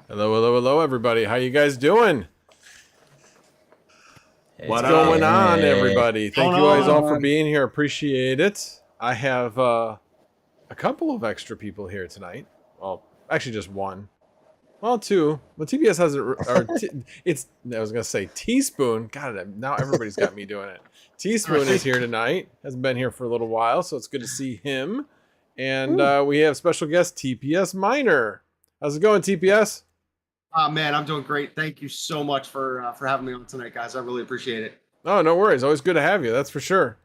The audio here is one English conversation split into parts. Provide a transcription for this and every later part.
Hello, hello, hello, everybody. How you guys doing? What's going on, everybody? Thank you guys all for being here. Appreciate it. I have a couple of extra people here tonight. Well, actually just one. Well, two. But TPS hasn't... I was going to say Teaspoon. God, now everybody's got me doing it. Teaspoon is here tonight. Hasn't been here for a little while, so it's good to see him. And we have special guest TPSMiner. How's it going, TPS? Man, I'm doing great. Thank you so much for having me on tonight, guys. I really appreciate it. Oh, no worries. Always good to have you. That's for sure.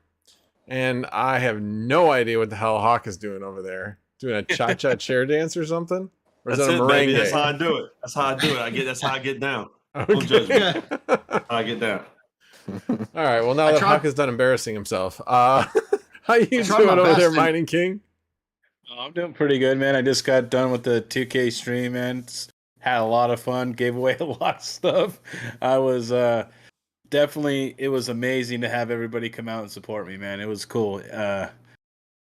And I have no idea what the hell Hawk is doing over there. Doing a cha-cha chair dance or something? Or is That's that a it, baby. merengue? That's how I do it. That's how I do it. That's how I get down. Okay. Don't judge me. How I get down. All right. Well, now that Hawk is done embarrassing himself, how you doing over there, Mining King? Oh, I'm doing pretty good, man. I just got done with the 2K stream, man. Had a lot of fun. Gave away a lot of stuff. I was definitely. It was amazing to have everybody come out and support me, man. It was cool.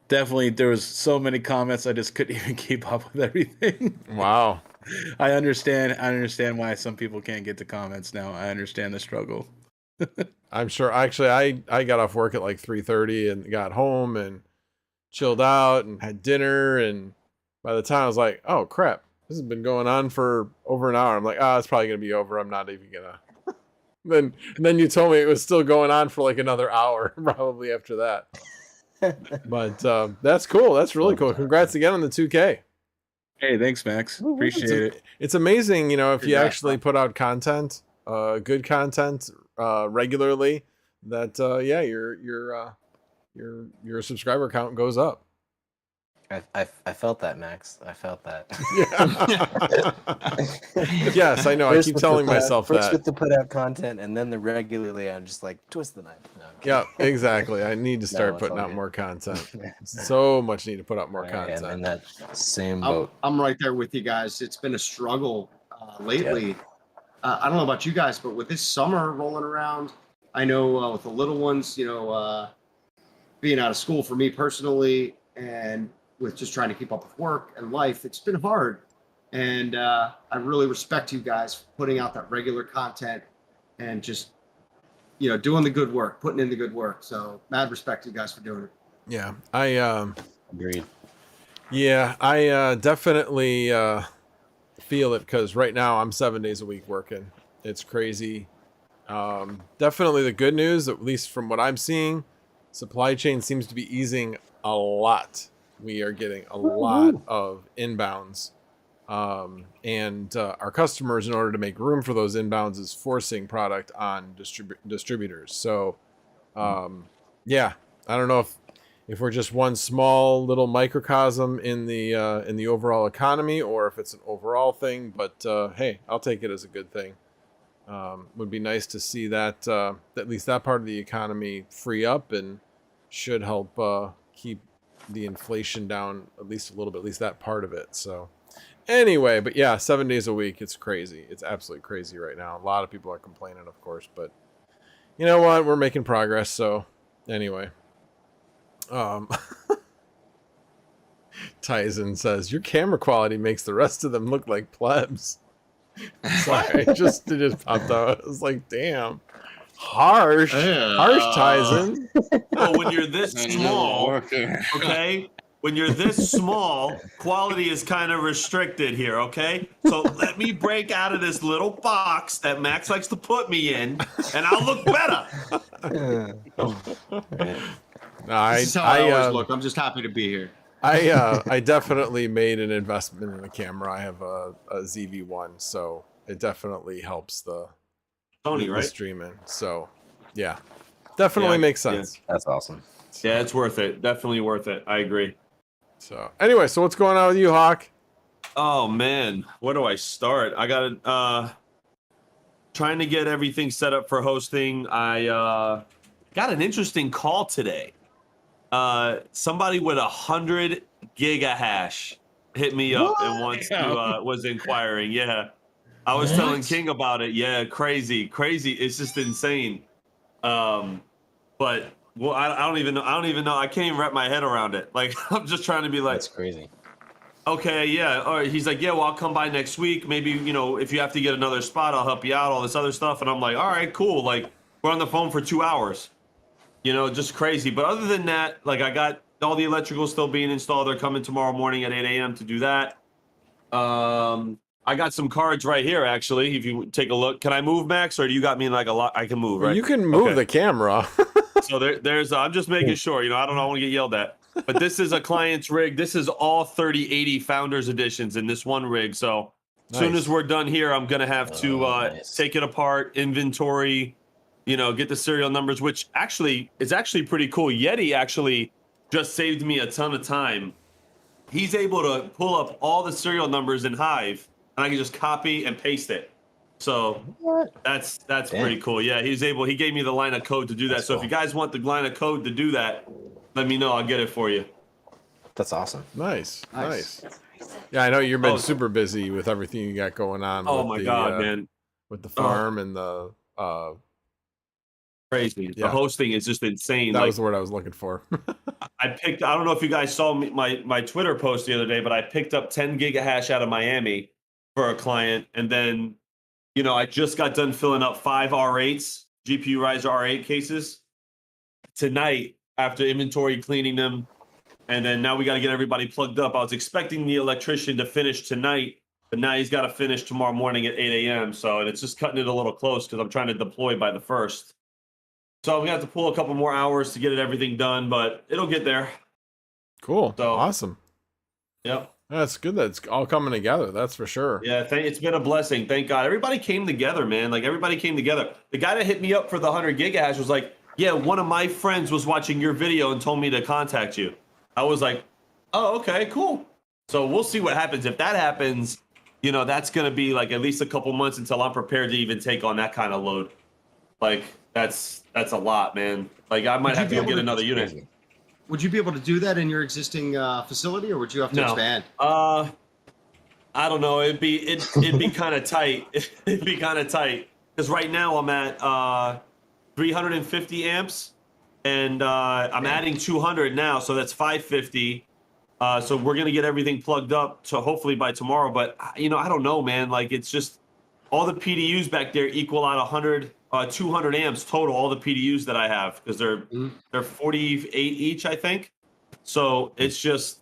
Definitely, there was so many comments. I just couldn't even keep up with everything. Wow. I understand why some people can't get the comments now. I understand the struggle. I'm sure. Actually, I got off work at like 3:30 and got home and chilled out and had dinner. And by the time I was like, oh crap, this has been going on for over an hour. I'm like, it's probably gonna be over. I'm not even gonna. Then you told me it was still going on for like another hour, probably after that. But that's cool. That's really cool. Congrats again on the 2K. Hey, thanks, Max. Appreciate it. It's amazing, you know, if you Congrats, actually put out content, good content, regularly, that yeah, your subscriber count goes up. I felt that, Max. I felt that. Yeah. Yes, I know. I keep telling myself first that. with the put out content, and then the regularly. I'm just like twist the knife. No, I'm Yeah, exactly. I need to start it's putting all out good. more content. So much need to put out more I content. am in that same boat. I'm right there with you guys. It's been a struggle lately. I don't know about you guys, but with this summer rolling around, I know with the little ones, you know, being out of school for me personally, and with just trying to keep up with work and life, it's been hard. And I really respect you guys for putting out that regular content and just, you know, doing the good work, putting in the good work. So mad respect to you guys for doing it. Yeah, Agreed. yeah, I definitely feel it, because right now I'm 7 days a week working. It's crazy. Definitely the good news, at least from what I'm seeing, supply chain seems to be easing a lot. We are getting a lot of inbounds. And our customers, in order to make room for those inbounds, is forcing product on distributors. So, yeah, I don't know if we're just one small little microcosm in the overall economy, or if it's an overall thing. But hey, I'll take it as a good thing. Would be nice to see that at least that part of the economy free up, and should help keep the inflation down at least a little bit, at least that part of it. So anyway, but yeah, 7 days a week, it's crazy. It's absolutely crazy right now. A lot of people are complaining, of course, but you know what? We're making progress. So anyway, Tyson says your camera quality makes the rest of them look like plebs. Sorry, it just popped out. I was like, damn. Harsh Tyson. Well, when you're this small, okay? When you're this small, quality is kind of restricted here, okay? So let me break out of this little box that Max likes to put me in, and I'll look better. This is how I always look. I'm just happy to be here. I definitely made an investment in a camera. I have a ZV1, so it definitely helps the Tony, the right? streaming. So yeah, definitely makes sense. That's awesome. Yeah, it's worth it. Definitely worth it. I agree. So anyway, so what's going on with you, Hawk? Oh man, where do I start? I got trying to get everything set up for hosting. I got an interesting call today. Somebody with 100 gigahash hit me up and wants to was inquiring. Yeah, I was telling King about it. Yeah, crazy. It's just insane. But well, I don't even know. I can't even wrap my head around it. Like, I'm just trying to be like, That's crazy. okay, yeah. All right. He's like, yeah, well, I'll come by next week. Maybe, you know, if you have to get another spot, I'll help you out, all this other stuff. And I'm like, all right, cool. Like, we're on the phone for 2 hours. You know, just crazy. But other than that, like, I got all the electrical still being installed. They're coming tomorrow morning at 8 a.m. to do that. I got some cards right here, actually. If you take a look, can I move, Max, or do you got me in like a lot? I can move, right? You can move the camera. So there's. I'm just making sure. You know, I don't want to get yelled at. But this is a client's rig. This is all 3080 Founders Editions in this one rig. So as soon as we're done here, I'm gonna have to take it apart, inventory, you know, get the serial numbers, which actually is actually pretty cool. Yeti actually just saved me a ton of time. He's able to pull up all the serial numbers in Hive, and I can just copy and paste it. So that's pretty cool. Yeah, he gave me the line of code to do that. So if you guys want the line of code to do that, let me know. I'll get it for you. That's awesome. Nice. Yeah, I know you've been super busy with everything you got going on. Oh with my the, God, man. With the farm and the crazy. Yeah. The hosting is just insane. That was the word I was looking for. I don't know if you guys saw my Twitter post the other day, but I picked up 10 gigahash out of Miami for a client. And then, you know, I just got done filling up 5 R8s, GPU Riser R8 cases tonight after inventory cleaning them. And then now we got to get everybody plugged up. I was expecting the electrician to finish tonight, but now he's got to finish tomorrow morning at 8 a.m. So, and it's just cutting it a little close because I'm trying to deploy by the 1st. So I'm going to have to pull a couple more hours to get everything done, but it'll get there. Cool. So, awesome. Yep. That's good that it's all coming together. That's for sure. Yeah, it's been a blessing. Thank God. Everybody came together, man. Like, everybody came together. The guy that hit me up for the 100 gigahash was like, yeah, one of my friends was watching your video and told me to contact you. I was like, oh, okay, cool. So we'll see what happens. If that happens, you know, that's going to be like at least a couple months until I'm prepared to even take on that kind of load. Like, that's a lot, man. Like, I might have to go get another unit. Crazy. Would you be able to do that in your existing facility, or would you have to expand? I don't know. It'd be kind of tight. It'd be kind of tight because right now I'm at 350 amps, and I'm adding 200 now, so that's 550. So we're gonna get everything plugged up to hopefully by tomorrow. But you know, I don't know, man. Like, it's just all the PDUs back there equal out 200 amps total. All the PDUs that I have, because they're 48 each, I think. So it's just,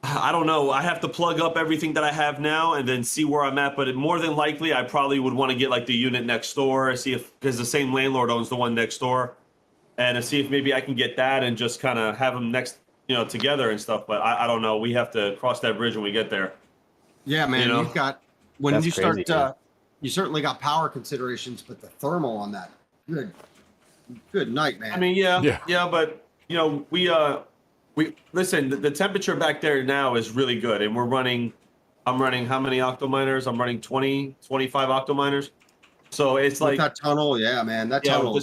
I don't know. I have to plug up everything that I have now and then see where I'm at. But more than likely, I probably would want to get like the unit next door, see if, because the same landlord owns the one next door, and to see if maybe I can get that and just kind of have them next, you know, together and stuff. But I don't know. We have to cross that bridge when we get there. Yeah, man. You know? You've got, when That's you start, crazy, yeah. you certainly got power considerations, but the thermal on that, good night, man. I mean, yeah, but you know, we listen. The temperature back there now is really good, and I'm running how many octominers? I'm running 20, 25 octominers. So it's with like that tunnel, yeah, man. That tunnel.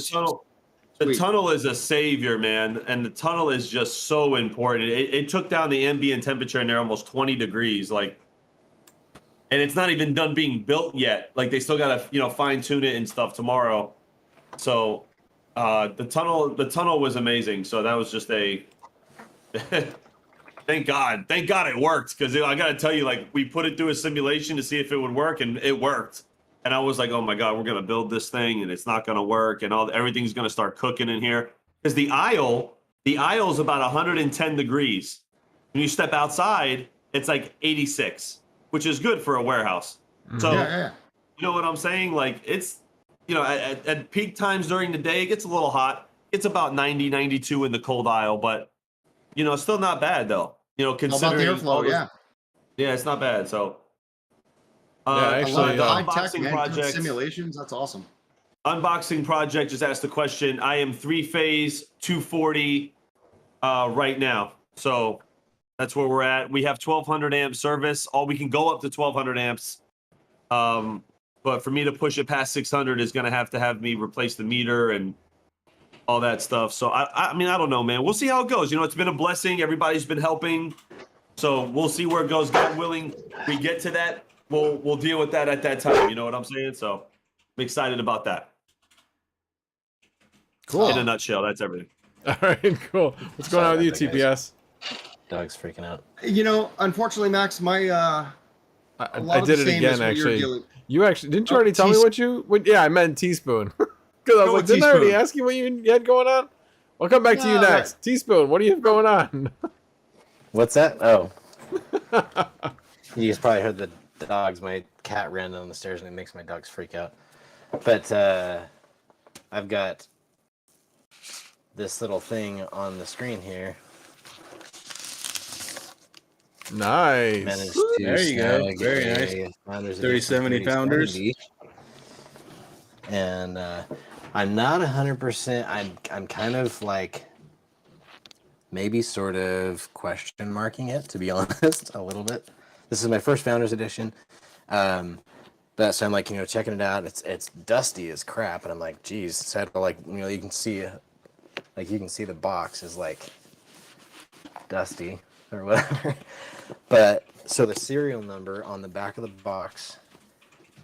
The tunnel is a savior, man, and the tunnel is just so important. It took down the ambient temperature in there almost 20 degrees, like, and it's not even done being built yet. Like, they still gotta, you know, fine tune it and stuff tomorrow. So the tunnel was amazing. So that was just a thank God it worked, because I gotta tell you, like, we put it through a simulation to see if it would work, and it worked. And I was like, oh my God, we're gonna build this thing and it's not gonna work, and everything's gonna start cooking in here. Because the aisle is about 110 degrees. When you step outside, it's like 86, which is good for a warehouse. So you know what I'm saying? Like, it's, you know, at peak times during the day, it gets a little hot. It's about 90, 92 in the cold aisle, but you know, still not bad though. You know, considering airflow, yeah, it's not bad. So actually, the unboxing project simulations, that's awesome. Unboxing project just asked the question. I am 3-phase 240 right now, so that's where we're at. We have 1200 amp service. We can go up to 1200 amps, but for me to push it past 600 is going to have me replace the meter and all that stuff. So I mean, I don't know, man. We'll see how it goes. You know, it's been a blessing. Everybody's been helping, so we'll see where it goes. God willing, we get to that. We'll deal with that at that time. You know what I'm saying? So I'm excited about that. Cool. In a nutshell, that's everything. All right, cool. What's going on with you, TPS? Dog's freaking out. You know, unfortunately, Max, my I did it again, actually. You actually didn't you already tell me what you? Yeah, I meant teaspoon. Because I was like, didn't I already ask you what you had going on? I'll come back to you next. Teaspoon, what do you have going on? What's that? Oh, you guys probably heard the dogs. My cat ran down the stairs and it makes my dogs freak out. But I've got this little thing on the screen here. Nice. There you go. Very nice. 3070 founders. And I'm not 100%. I'm kind of like maybe sort of question marking it, to be honest, a little bit. This is my first Founders Edition. But so I'm like, you know, checking it out. It's dusty as crap, and I'm like, geez. So I had to, like, you know, you can see the box is like dusty or whatever. But so the serial number on the back of the box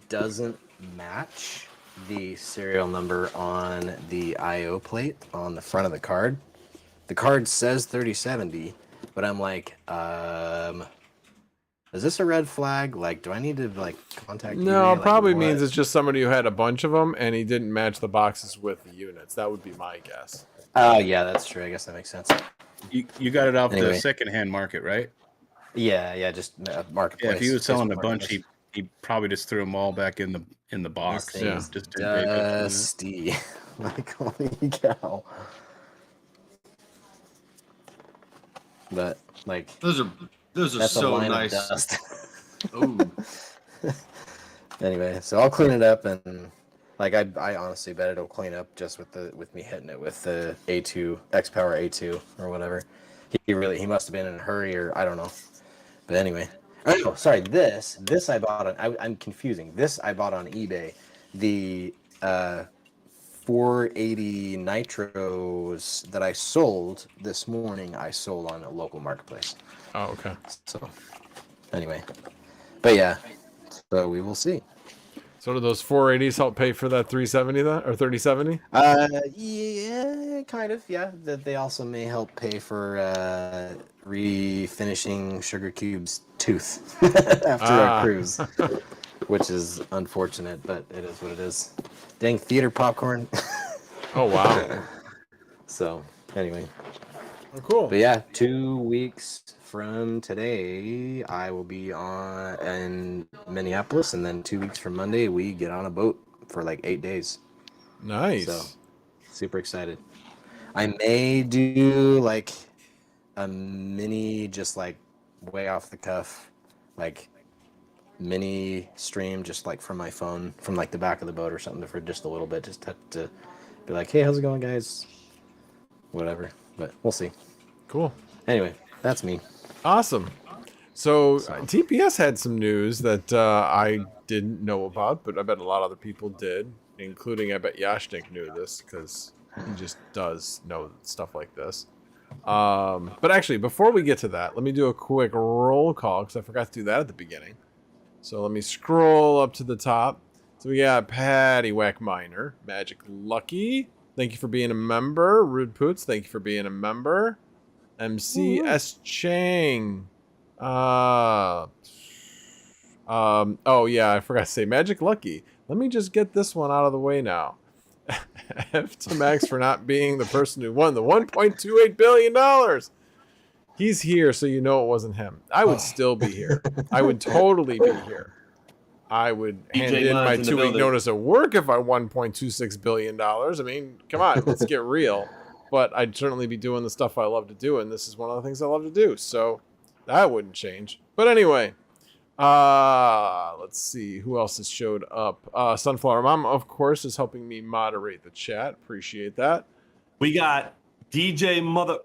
doesn't match the serial number on the I/O plate on the front of the card. The card says 3070, but I'm like, is this a red flag? Like, do I need to, like, contact you? No, it like, probably means it's just somebody who had a bunch of them and he didn't match the boxes with the units. That would be my guess. Oh, yeah, that's true. I guess that makes sense. You got it off Anyway. the secondhand market, right? Yeah, just marketplace. Yeah, if he was selling a bunch, he probably just threw them all back in the box. This thing's just dusty. Like, holy cow. But like, Those are Those are That's a so line nice. of dust. Ooh. Anyway, so I'll clean it up, and like I honestly bet it'll clean up just with me hitting it with the A2 X-Power A2 or whatever. He must have been in a hurry, or I don't know. But anyway, oh sorry, this I bought on I'm confusing. This I bought on eBay. The 480 nitros that I sold this morning, I sold on a local marketplace. Oh, okay. So anyway, but yeah, so we will see. So do those 480s help pay for that 370 then, or 3070? Yeah, kind of. Yeah, that they also may help pay for refinishing Sugar Cube's tooth after our cruise, which is unfortunate, but it is what it is. Dang theater popcorn. Oh wow. So anyway, Oh, cool. but yeah, 2 weeks from today, I will be in Minneapolis, and then 2 weeks from Monday, we get on a boat for like 8 days. Nice. So, super excited. I may do like a mini, just like way off the cuff, like mini stream, just like from my phone, from like the back of the boat or something, for just a little bit, just to be like, hey, how's it going, guys? Whatever, but we'll see. Cool. Anyway, that's me. Awesome. So TPS had some news that I didn't know about, but I bet a lot of other people did, including I bet Yashnik knew this because he just does know stuff like this. But actually, before we get to that, let me do a quick roll call because I forgot to do that at the beginning. So let me scroll up to the top. So we got Patty Whack Miner, Magic Lucky. Thank you for being a member. Rude Poots, thank you for being a member. MCS Chang. Oh yeah, I forgot to say Magic Lucky. Let me just get this one out of the way now. F to Max for not being the person who won the $1.28 billion. He's here, so you know it wasn't him. I would still be here. I would totally be here. I would hand in my 2-week notice at work if I won $1.26 billion. I mean, come on, let's get real. But I'd certainly be doing the stuff I love to do, and this is one of the things I love to do. So that wouldn't change. But anyway, let's see who else has showed up. Sunflower Mom, of course, is helping me moderate the chat. Appreciate that. We got DJ Mother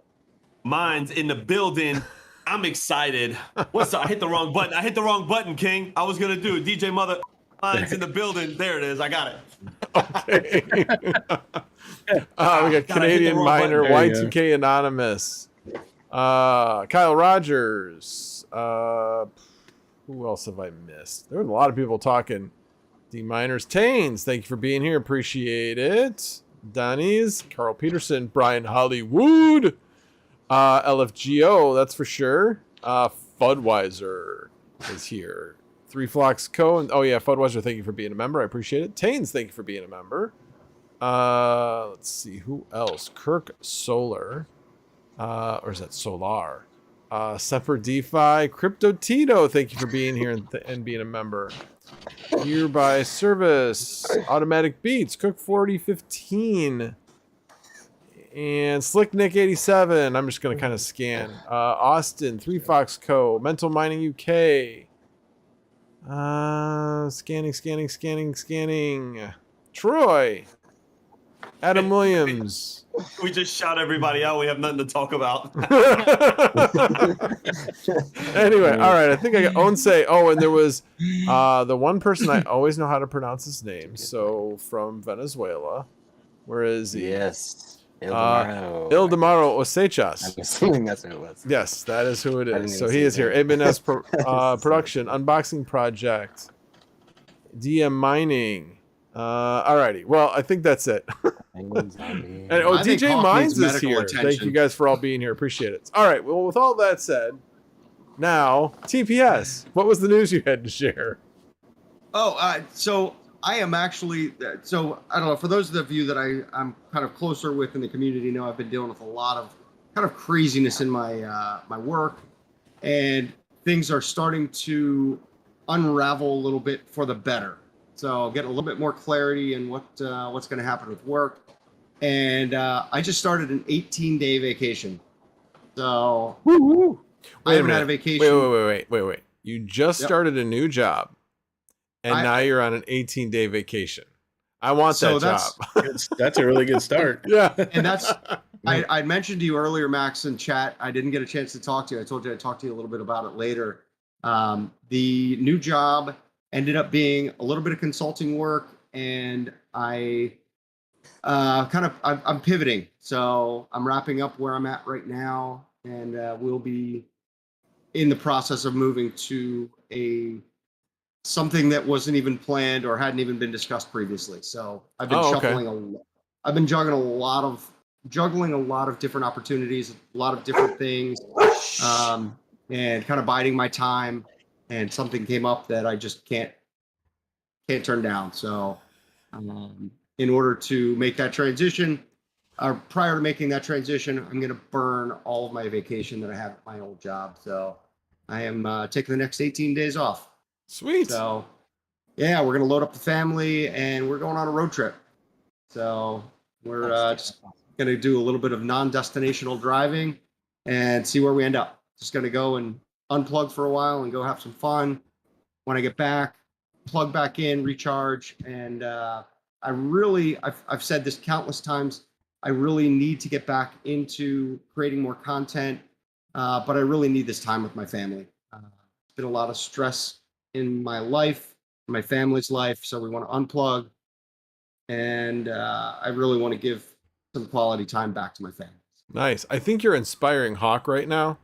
Minds in the building. I'm excited. What's up? I hit the wrong button. I hit the wrong button, King. I was gonna do it. DJ Mother Minds in the building. There it is. I got it. Okay. We got Canadian Miner, Y2K Anonymous, Kyle Rogers. Who else have I missed? There were a lot of people talking. D Miners, Taines, thank you for being here. Appreciate it. Donnie's, Carl Peterson, Brian Hollywood, LFGO, that's for sure. Fudweiser is here. 3Flux Co. And, oh yeah, Fudweiser, thank you for being a member. I appreciate it. Taines, thank you for being a member. Let's see who else. Kirk Solar, or is that Solar? Semper DeFi, Crypto Tito, thank you for being here and being a member. Hereby Service, Automatic Beats, Cook 4015, and Slick Nick 87. I'm just gonna kind of scan. Austin, 3Fox Co, Mental Mining UK. Scanning. Troy. Adam Williams. We just shout everybody out. We have nothing to talk about. Anyway, all right. I think I got Onse. Oh, and there was the one person I always know how to pronounce his name. So from Venezuela. Where is he? Yes. Ildemaro Osechas. I'm assuming that's who it was. Yes, that is who it is. So he is here. Ibn S Production, Unboxing Project, DM Mining. Alrighty. Well, I think that's it. And DJ Mines is here. Attention. Thank you guys for all being here. Appreciate it. All right. Well, with all that said, now TPS. What was the news you had to share? So I am actually, so I don't know, for those of you that I'm kind of closer with in the community, know I've been dealing with a lot of kind of craziness in my my work, and things are starting to unravel a little bit for the better. So getting a little bit more clarity in what's going to happen with work. And I just started an 18-day vacation. So I haven't had a vacation. Wait. You just started a new job, and now you're on an 18-day vacation. I want that job. That's a really good start. Yeah. And that's, I mentioned to you earlier, Max, in chat. I didn't get a chance to talk to you. I told you I'd talk to you a little bit about it later. The new job ended up being a little bit of consulting work, and I'm pivoting. So I'm wrapping up where I'm at right now, and we'll be in the process of moving to something that wasn't even planned or hadn't even been discussed previously. So I've been I've been juggling a lot of different opportunities, a lot of different things, and kind of biding my time. And something came up that I just can't turn down. So in order to make that transition, prior to making that transition, I'm going to burn all of my vacation that I have at my old job. So I am taking the next 18 days off. Sweet. So yeah, we're going to load up the family and we're going on a road trip. So we're just going to do a little bit of non-destinational driving and see where we end up. Just going to go and unplug for a while and go have some fun. When I get back, plug back in, recharge. And I've said this countless times, I really need to get back into creating more content, but I really need this time with my family. It's been a lot of stress in my life, my family's life, so we want to unplug, and I really want to give some quality time back to my family. Nice. I think you're inspiring Hawk right now,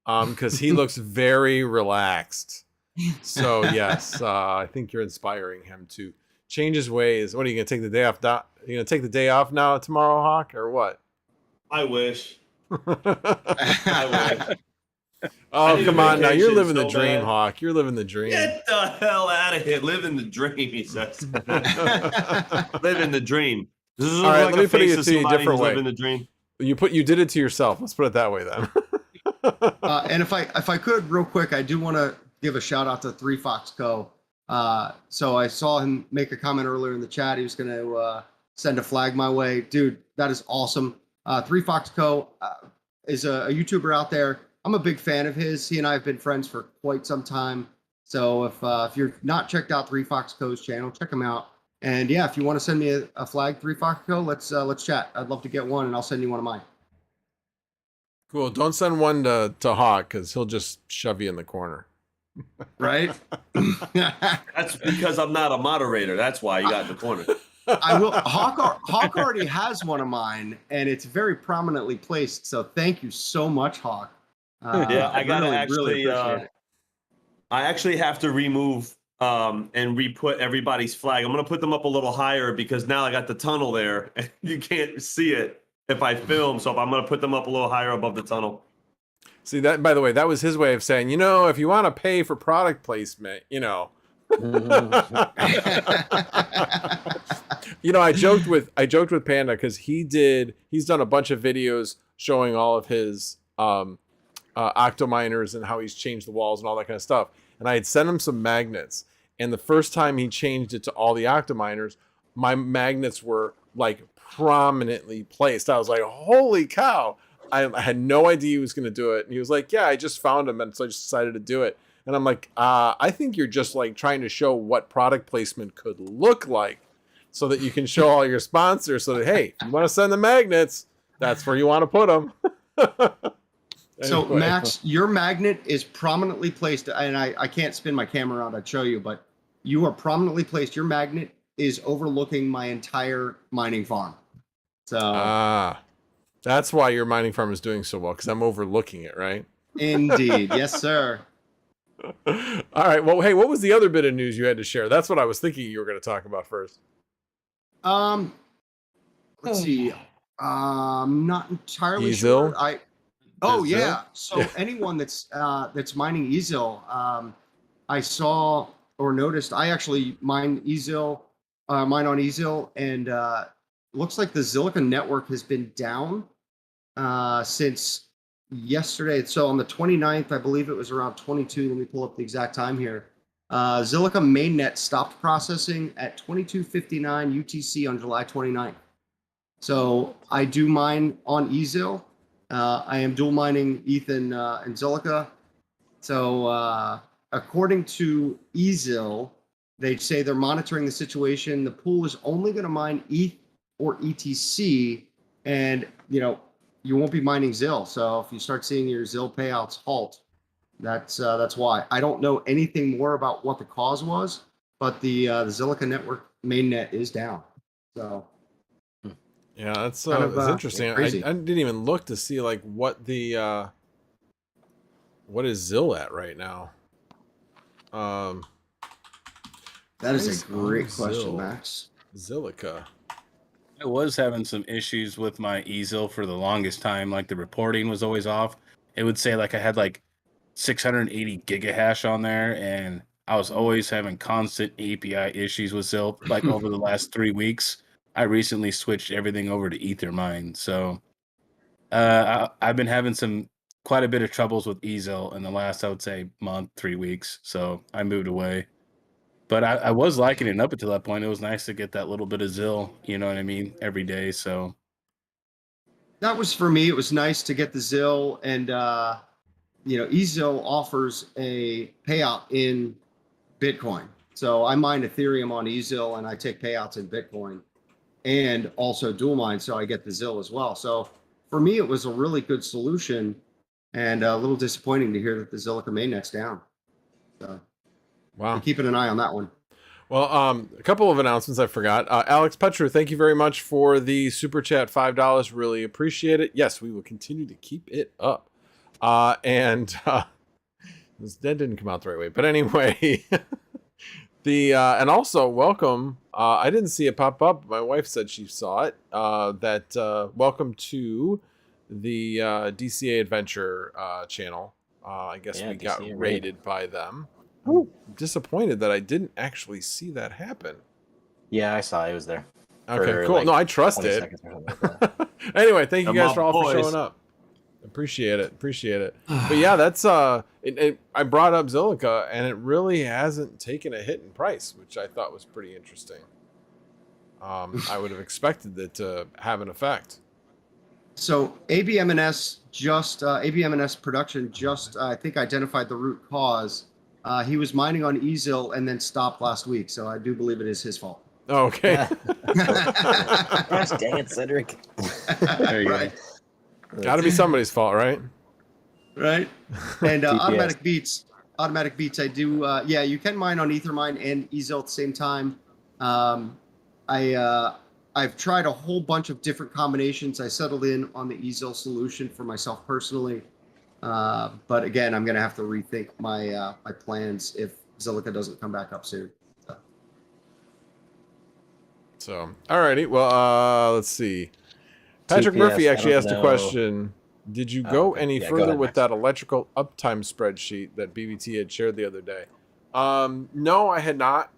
because he looks very relaxed. So yes, I think you're inspiring him to change his ways. What are you gonna take the day off? Are you gonna take the day off now tomorrow, Hawk, or what? I wish. I wish. Oh, come on now. You're living the dream, Hawk. You're living the dream. Get the hell out of here. Living the dream, he says. Living the dream. This is all right, like let me put it to you a somebody different who's way. living the dream. You did it to yourself. Let's put it that way then. And if I could, real quick, I do want to give a shout out to 3 Fox Co. So I saw him make a comment earlier in the chat. He was going to send a flag my way. Dude, that is awesome. 3 Fox Co. Is a YouTuber out there. I'm a big fan of his. He and I have been friends for quite some time. So if you're not checked out 3 Fox Co's channel, check him out. And yeah, if you want to send me a flag, 3 Fox Co, let's chat. I'd love to get one, and I'll send you one of mine. Cool. Don't send one to Hawk, because he'll just shove you in the corner. Right? That's because I'm not a moderator. That's why you got in the corner. I will. Hawk already has one of mine, and it's very prominently placed. So thank you so much, Hawk. Yeah, I gotta really appreciate it. I actually have to remove and re-put everybody's flag. I'm gonna put them up a little higher because now I got the tunnel there, and you can't see it if I film. So I'm gonna put them up a little higher above the tunnel. See, that, by the way, that was his way of saying, if you want to pay for product placement, I joked with Panda because he's done a bunch of videos showing all of his octominers and how he's changed the walls and all that kind of stuff. And I had sent him some magnets, and the first time he changed it to all the octominers, my magnets were like prominently placed. I was like, holy cow. I had no idea he was going to do it. And he was like, yeah, I just found him. And so I just decided to do it. And I'm like, I think you're just like trying to show what product placement could look like so that you can show all your sponsors so that, hey, if you want to send the magnets, that's where you want to put them. So Max, your magnet is prominently placed, and I can't spin my camera around, I'd show you, but you are prominently placed. Your magnet is overlooking my entire mining farm. So that's why your mining farm is doing so well, because I'm overlooking it, right? Indeed. Yes, sir. All right. Well, hey, what was the other bit of news you had to share? That's what I was thinking you were going to talk about first. Let's see. I'm not entirely Easel? sure. Yeah. So anyone that's mining Easel, I saw or noticed. I actually mine on Easel, and looks like the Zilliqa network has been down since yesterday. So on the 29th, I believe it was around 22. Let me pull up the exact time here. Zilliqa mainnet stopped processing at 22:59 UTC on July 29th. So I do mine on Easel. I am dual mining ETH and Zilliqa. So according to Ezil, they say they're monitoring the situation. The pool is only going to mine ETH or ETC, and you won't be mining ZIL. So if you start seeing your ZIL payouts halt, that's why. I don't know anything more about what the cause was, but the Zilliqa network mainnet is down. So yeah, that's kind of, interesting. I didn't even look to see like what the what is ZIL at right now. That is a great question, Max. Zilliqa. I was having some issues with my Ezil for the longest time. Like the reporting was always off. It would say like I had like 680 gigahash on there, and I was always having constant API issues with ZIL. Like over the last 3 weeks, I recently switched everything over to EtherMine. So I've been having quite a bit of troubles with Ezil in the last, I would say, month, 3 weeks. So I moved away. But I was liking it up until that point. It was nice to get that little bit of ZIL, you know what I mean, every day. So that was for me. It was nice to get the ZIL, and Ezil offers a payout in Bitcoin. So I mine Ethereum on Ezil, and I take payouts in Bitcoin, and also dual mine, so I get the ZIL as well. So for me, it was a really good solution, and a little disappointing to hear that the Zilliqa mainnet's down. So wow, I'm keeping an eye on that one. Well, a couple of announcements I forgot. Alex Petru, thank you very much for the super chat, $5. Really appreciate it. Yes, we will continue to keep it up. And that didn't come out the right way, but anyway, and also welcome. I didn't see it pop up. My wife said she saw it. Welcome to the DCA Adventure channel. I guess we got raided by them. I'm disappointed that I didn't actually see that happen. Yeah, I saw it was there. Okay, cool. Like no, I trust it. Like anyway, thank you guys for showing up. Appreciate it. But yeah, that's I brought up Zilliqa, and it really hasn't taken a hit in price, which I thought was pretty interesting. I would have expected it to have an effect. So ABMNS production just I think identified the root cause. He was mining on Ezil and then stopped last week, so I do believe it is his fault. Oh, okay. Gosh, dang it, Cedric. There you go. Got to be somebody's fault, right? Right. And automatic beats. I do. Yeah, you can mine on EtherMine and Ezil at the same time. I've tried a whole bunch of different combinations. I settled in on the Ezil solution for myself personally. But again, I'm going to have to rethink my my plans if Zilliqa doesn't come back up soon. So, alrighty. Well, let's see. Patrick Murphy actually asked a question. Did you go any further with that electrical uptime spreadsheet that BBT had shared the other day? No, I had not.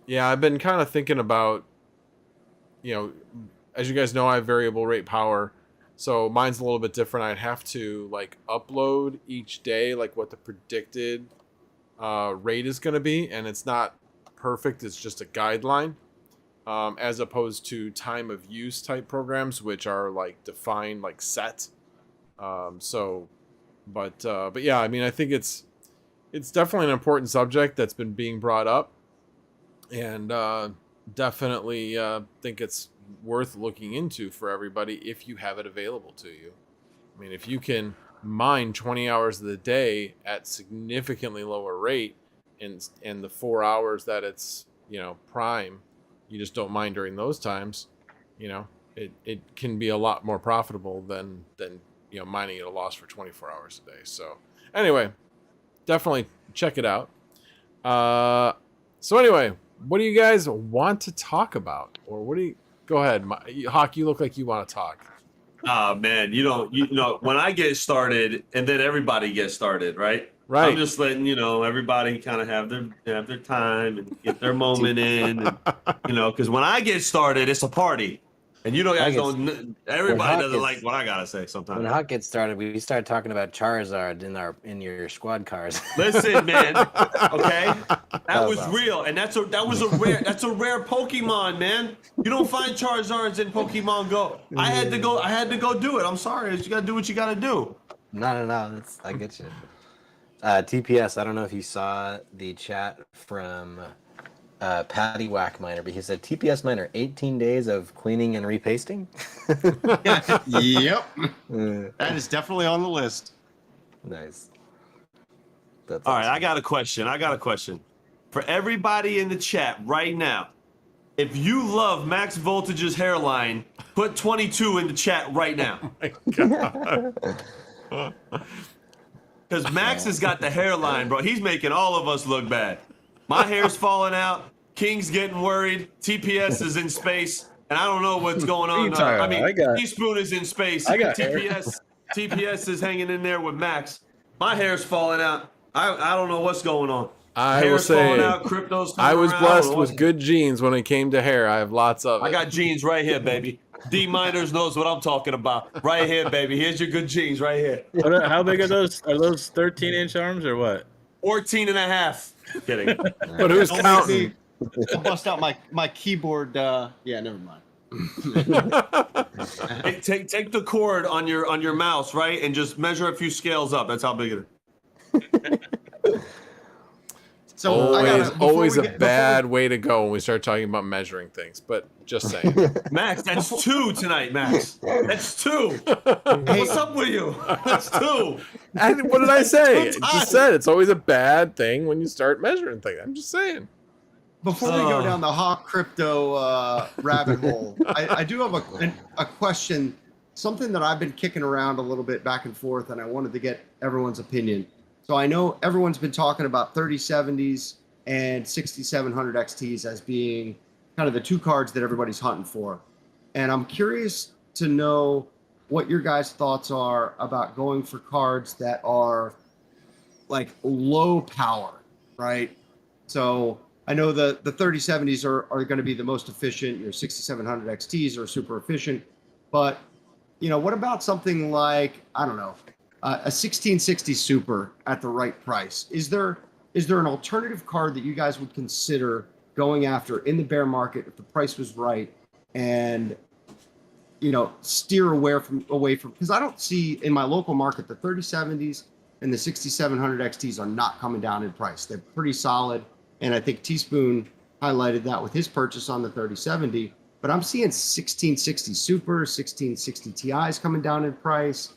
Yeah, I've been kind of thinking about, as you guys know, I have variable rate power. So mine's a little bit different. I'd have to upload each day what the predicted rate is going to be, and it's not perfect. It's just a guideline, as opposed to time of use type programs, which are defined set. But yeah, I mean, I think it's definitely an important subject that's been being brought up, and definitely think it's worth looking into for everybody if you have it available to you. I mean, if you can mine 20 hours of the day at significantly lower rate, and the 4 hours that it's prime, you just don't mine during those times, it can be a lot more profitable than mining at a loss for 24 hours a day. So anyway, definitely check it out. So anyway, what do you guys want to talk about, or what do you? Go ahead, Hawk. You look like you want to talk. Oh man, when I get started, and then everybody gets started, right? Right. I'm just letting everybody kind of have their time and get their moment in, and because when I get started, it's a party. And you know, guys Hawk don't. Everybody doesn't gets- like what I gotta say When sometimes. Hawk gets started, we started talking about Charizard in your squad cars. Listen, man. Okay, that was awesome. real, and that's a rare Pokemon, man. You don't find Charizards in Pokemon Go. I had to go do it. I'm sorry. You gotta do what you gotta do. No. I get you. TPS. I don't know if you saw the chat from Patty Whackminer, but he said TPSMiner 18 days of cleaning and repasting. Yep. That is definitely on the list. Nice. That's All right, awesome. I got a question. For everybody in the chat right now, if you love Max Voltage's hairline, put 22 in the chat right now. Because Max has got the hairline, bro. He's making all of us look bad. My hair's falling out. King's getting worried. TPS is in space, and I don't know what's going on. Teaspoon is in space. TPS is hanging in there with Max. My hair's falling out. I don't know what's going on. I will say, Crypto's I was coming blessed around. with good genes when it came to hair. I have lots of it. I got genes right here, baby. D Miners knows what I'm talking about. Right here, baby. Here's your good genes right here. How big are those? Are those 13-inch arms or what? 14 and a half. Kidding. But who's counting? I'll bust out my keyboard. Yeah, never mind. Take the cord on your mouse, right, and just measure a few scales up. That's how big it is. So always a bad way to go when we start talking about measuring things. But just saying, Max, that's 2 tonight, Max. That's 2. What's up with you? That's 2. what did I say? I just said it's always a bad thing when you start measuring things. I'm just saying. Before we go down the Hawk crypto rabbit hole, I do have a question, something that I've been kicking around a little bit back and forth, and I wanted to get everyone's opinion. So I know everyone's been talking about 3070s and 6700 XTs as being kind of the two cards that everybody's hunting for. And I'm curious to know what your guys' thoughts are about going for cards that are like low power, right? So I know the 3070s are going to be the most efficient. Your 6700 XTs are super efficient. But, what about something like, I don't know, a 1660 Super at the right price? Is there an alternative card that you guys would consider going after in the bear market if the price was right, and steer away from because I don't see in my local market the 3070s and the 6700 XTs are not coming down in price. They're pretty solid, and I think Teaspoon highlighted that with his purchase on the 3070. But I'm seeing 1660 Super, 1660 Ti's coming down in price.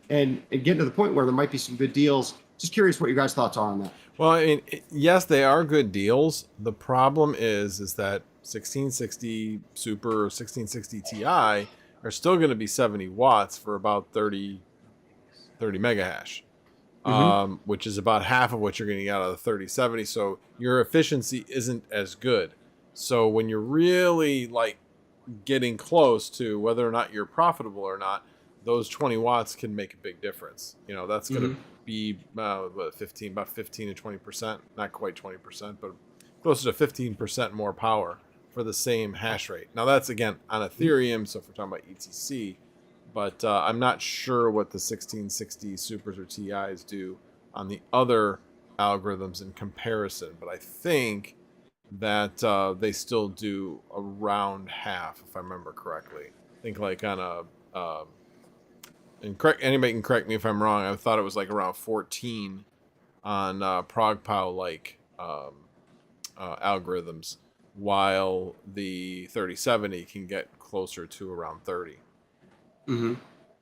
And getting to the point where there might be some good deals. Just curious what your guys' thoughts are on that. Well, I mean, yes, they are good deals. The problem is that 1660 Super or 1660 Ti are still going to be 70 watts for about 30 mega hash, which is about half of what you're going to get out of the 3070. So your efficiency isn't as good. So when you're really like getting close to whether or not you're profitable or not, those 20 watts can make a big difference. That's going to be about 15 to 20%, not quite 20%, but closer to 15% more power for the same hash rate. Now that's again on Ethereum, so if we're talking about ETC, but I'm not sure what the 1660 Supers or TIs do on the other algorithms in comparison, but I think that they still do around half, if I remember correctly. I think like on a anybody can correct me if I'm wrong. I thought it was like around 14 on ProgPow like algorithms, while the 3070 can get closer to around 30.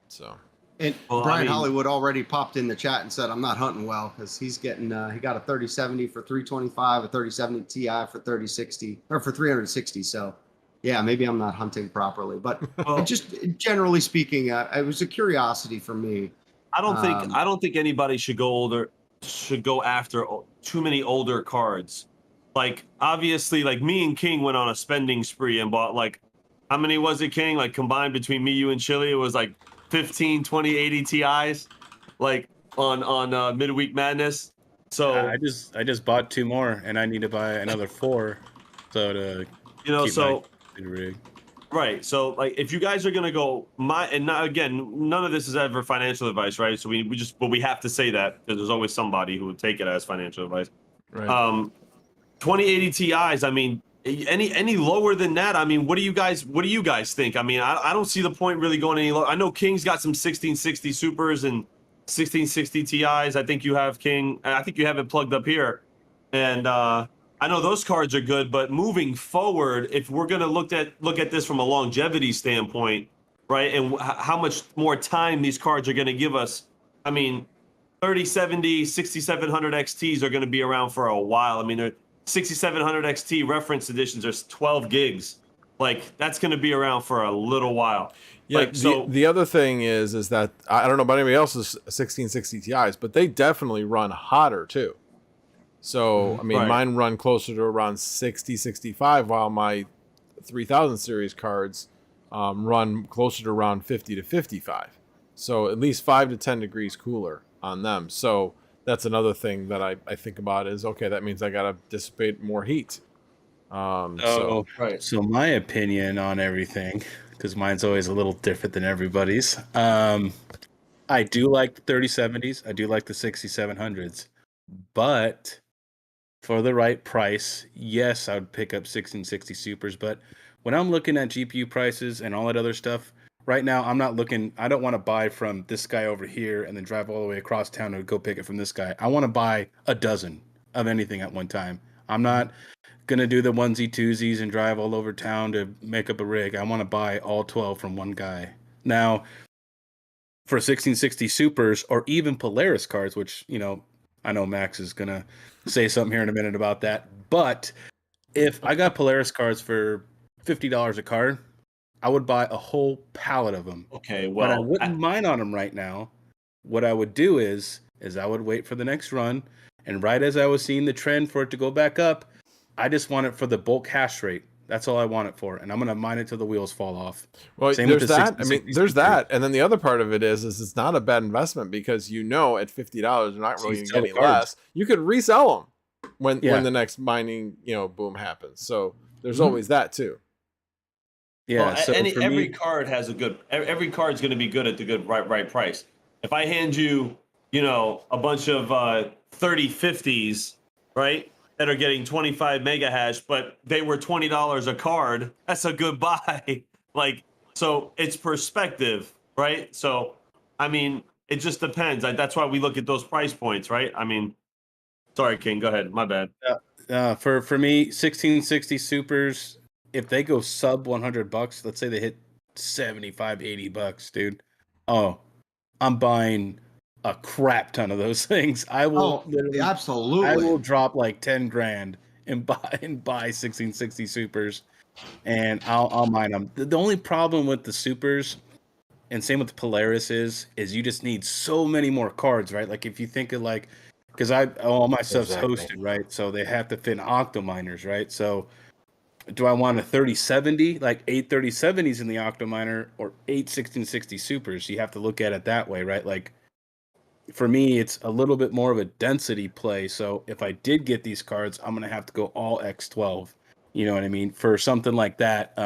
So. And Brian Hollywood already popped in the chat and said, I'm not hunting well because he's getting, he got a 3070 for 325, a 3070 Ti for 3060 or for 360. So yeah, maybe I'm not hunting properly, but just generally speaking, it was a curiosity for me. I don't think anybody should go after too many older cards. Like obviously, like me and King went on a spending spree and bought like, how many was it, King? Like combined between me, you, and Chili, it was like 15, 20, 80 Ti's, like on Midweek Madness. So I just bought 2 more, and I need to buy another 4, so to keep my rig. Right. So like if you guys are gonna go again, none of this is ever financial advice, right? So but we have to say that because there's always somebody who would take it as financial advice. Right. 2080 Ti's, I mean, any lower than that, I mean, what do you guys think? I mean, I don't see the point really going any lower. I know King's got some 1660 Supers and 1660 Ti's. I think you have King. I think you have it plugged up here. And I know those cards are good, but moving forward, if we're going to look at this from a longevity standpoint, right, and how much more time these cards are going to give us, I mean, 3070, 6700 XTs are going to be around for a while. I mean, they're 6700 XT reference editions are 12 gigs. Like, that's going to be around for a little while. Yeah, like, so the other thing is that I don't know about anybody else's 1660 Ti's, but they definitely run hotter too. So, I mean, mine run closer to around 60, 65, while my 3000 series cards run closer to around 50 to 55. So at least 5 to 10 degrees cooler on them. So that's another thing that I think about is, okay, that means I got to dissipate more heat. So my opinion on everything, because mine's always a little different than everybody's. I do like the 3070s. I do like the 6700s. But for the right price, yes, I would pick up 1660 Supers. But when I'm looking at GPU prices and all that other stuff, right now I'm not looking. I don't want to buy from this guy over here and then drive all the way across town to go pick it from this guy. I want to buy a dozen of anything at one time. I'm not going to do the onesie twosies and drive all over town to make up a rig. I want to buy all 12 from one guy. Now, for 1660 Supers or even Polaris cards, which, you know, I know Max is going to say something here in a minute about that. But if I got Polaris cards for $50 a card, I would buy a whole pallet of them. Okay, well, but I wouldn't mine on them right now. What I would do is I would wait for the next run. And right as I was seeing the trend for it to go back up, I just want it for the bulk hash rate. That's all I want it for. And I'm going to mine it till the wheels fall off. Well, there's that. I mean, there's that. And then the other part of it is it's not a bad investment because, you know, at $50, they're not really going to get any less. You could resell them when the next mining, you know, boom happens. So there's always that too. Yeah. Well, so every card has every card's going to be good at the good right price. If I hand you, you know, a bunch of 3050s, right, that are getting 25 mega hash, but they were $20 a card, that's a good buy. Like, so it's perspective, right? So, I mean, it just depends. That's why we look at those price points, right? I mean, sorry, King, go ahead. My bad. For me, 1660 Supers, if they go sub $100, let's say they hit $75, $80, dude. Oh, I'm buying a crap ton of those things. I will absolutely. I will drop like 10 grand and buy 1660 Supers, and I'll mine them. The only problem with the Supers, and same with the Polaris, is you just need so many more cards, right? Like if you think of like, because all my stuff's hosted, right? So they have to fit in octominers, right? So do I want a 3070, like 8 3070s in the octominer, or 8 1660 Supers? You have to look at it that way, right? Like, for me, it's a little bit more of a density play. So if I did get these cards, I'm going to have to go all X12. You know what I mean? For something like that,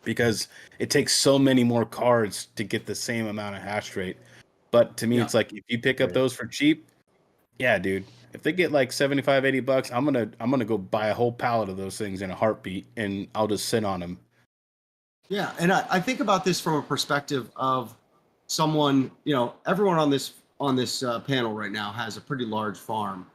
because it takes so many more cards to get the same amount of hash rate. But to me, it's like, if you pick up those for cheap, yeah, dude. If they get like $75, $80, I'm gonna go buy a whole pallet of those things in a heartbeat, and I'll just sit on them. Yeah, and I think about this from a perspective of someone, you know, everyone on this panel right now has a pretty large farm.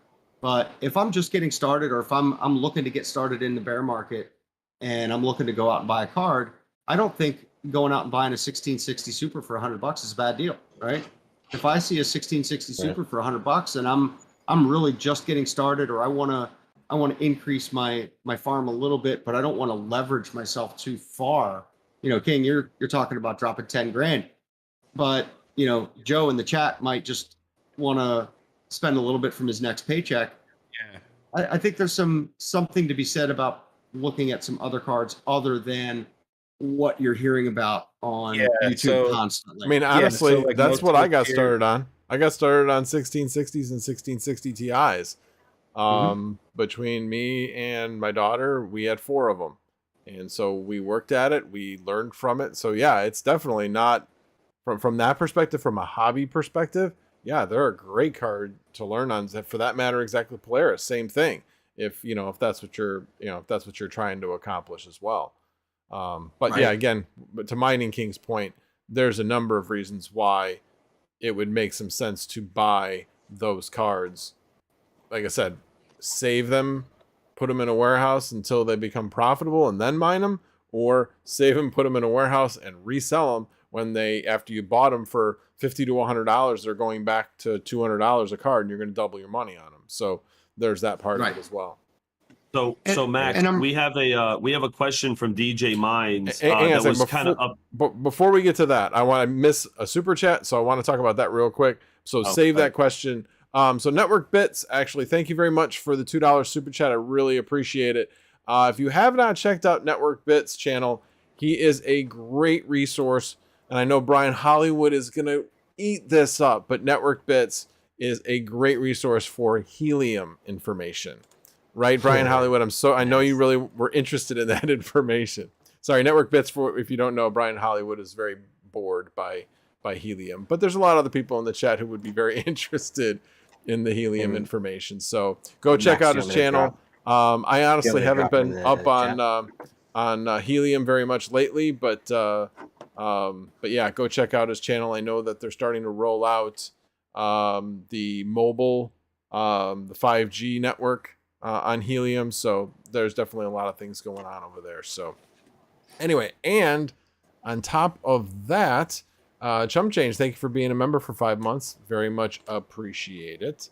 But if I'm just getting started, or if I'm looking to get started in the bear market and I'm looking to go out and buy a card, I don't think going out and buying a 1660 Super for $100 is a bad deal, right? If I see a 1660 Super for $100 and I'm really just getting started, or I want to increase my farm a little bit, but I don't want to leverage myself too far. You know, King, you're talking about dropping 10 grand. But, you know, Joe in the chat might just want to spend a little bit from his next paycheck. Yeah. I think there's something to be said about looking at some other cards other than what you're hearing about on YouTube constantly. I mean, honestly, like that's what I got started on. I got started on 1660s and 1660 Ti's. Between me and my daughter, we had 4 of them. And so we worked at it. We learned from it. So yeah, it's definitely not from that perspective, from a hobby perspective. Yeah, they're a great card to learn on. For that matter, exactly Polaris, same thing. If that's what you're trying to accomplish as well. But yeah, again, but to Mining King's point, there's a number of reasons why it would make some sense to buy those cards. Like I said, save them, put them in a warehouse until they become profitable and then mine them, or save them, put them in a warehouse and resell them when after you bought them for $50 to $100, they're going back to $200 a card and you're going to double your money on them. So there's that part of it as well. So Max, we have a question from DJ Mines that was kind of up. But before we get to that, I want to miss a super chat, so I want to talk about that real quick. So save that question. So Network Bits, actually, thank you very much for the $2 super chat. I really appreciate it. If you have not checked out Network Bits channel, he is a great resource, and I know Brian Hollywood is gonna eat this up, but Network Bits is a great resource for helium information. Right, Brian Hollywood. I know you really were interested in that information. Sorry, Network Bits, for if you don't know, Brian Hollywood is very bored by helium. But there's a lot of other people in the chat who would be very interested in the helium information. So go check out his channel. I honestly haven't been up on helium very much lately, but yeah, go check out his channel. I know that they're starting to roll out the mobile, the 5G network. On helium, so there's definitely a lot of things going on over there. So anyway, and on top of that, Chump Change, thank you for being a member for 5 months. Very much appreciate it.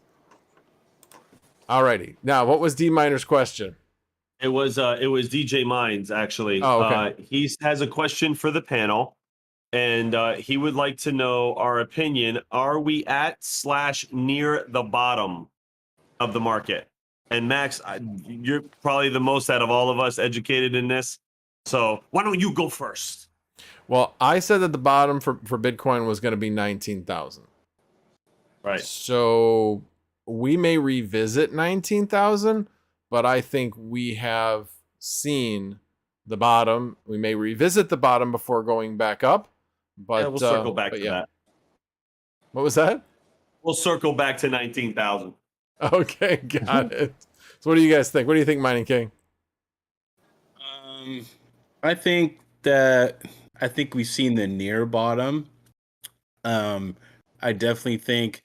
Alrighty, now what was D Miner's question? It was DJ Mines, actually. Oh, okay. He has a question for the panel, and he would like to know our opinion. Are we at/near the bottom of the market? And Max, you're probably the most out of all of us educated in this. So why don't you go first? Well, I said that the bottom for Bitcoin was going to be 19,000. Right. So we may revisit 19,000, but I think we have seen the bottom. We may revisit the bottom before going back up. But yeah, we'll circle back to that. What was that? We'll circle back to 19,000. Okay, got it. So what do you guys think? What do you think, Mining King? I think we've seen the near bottom. I definitely think,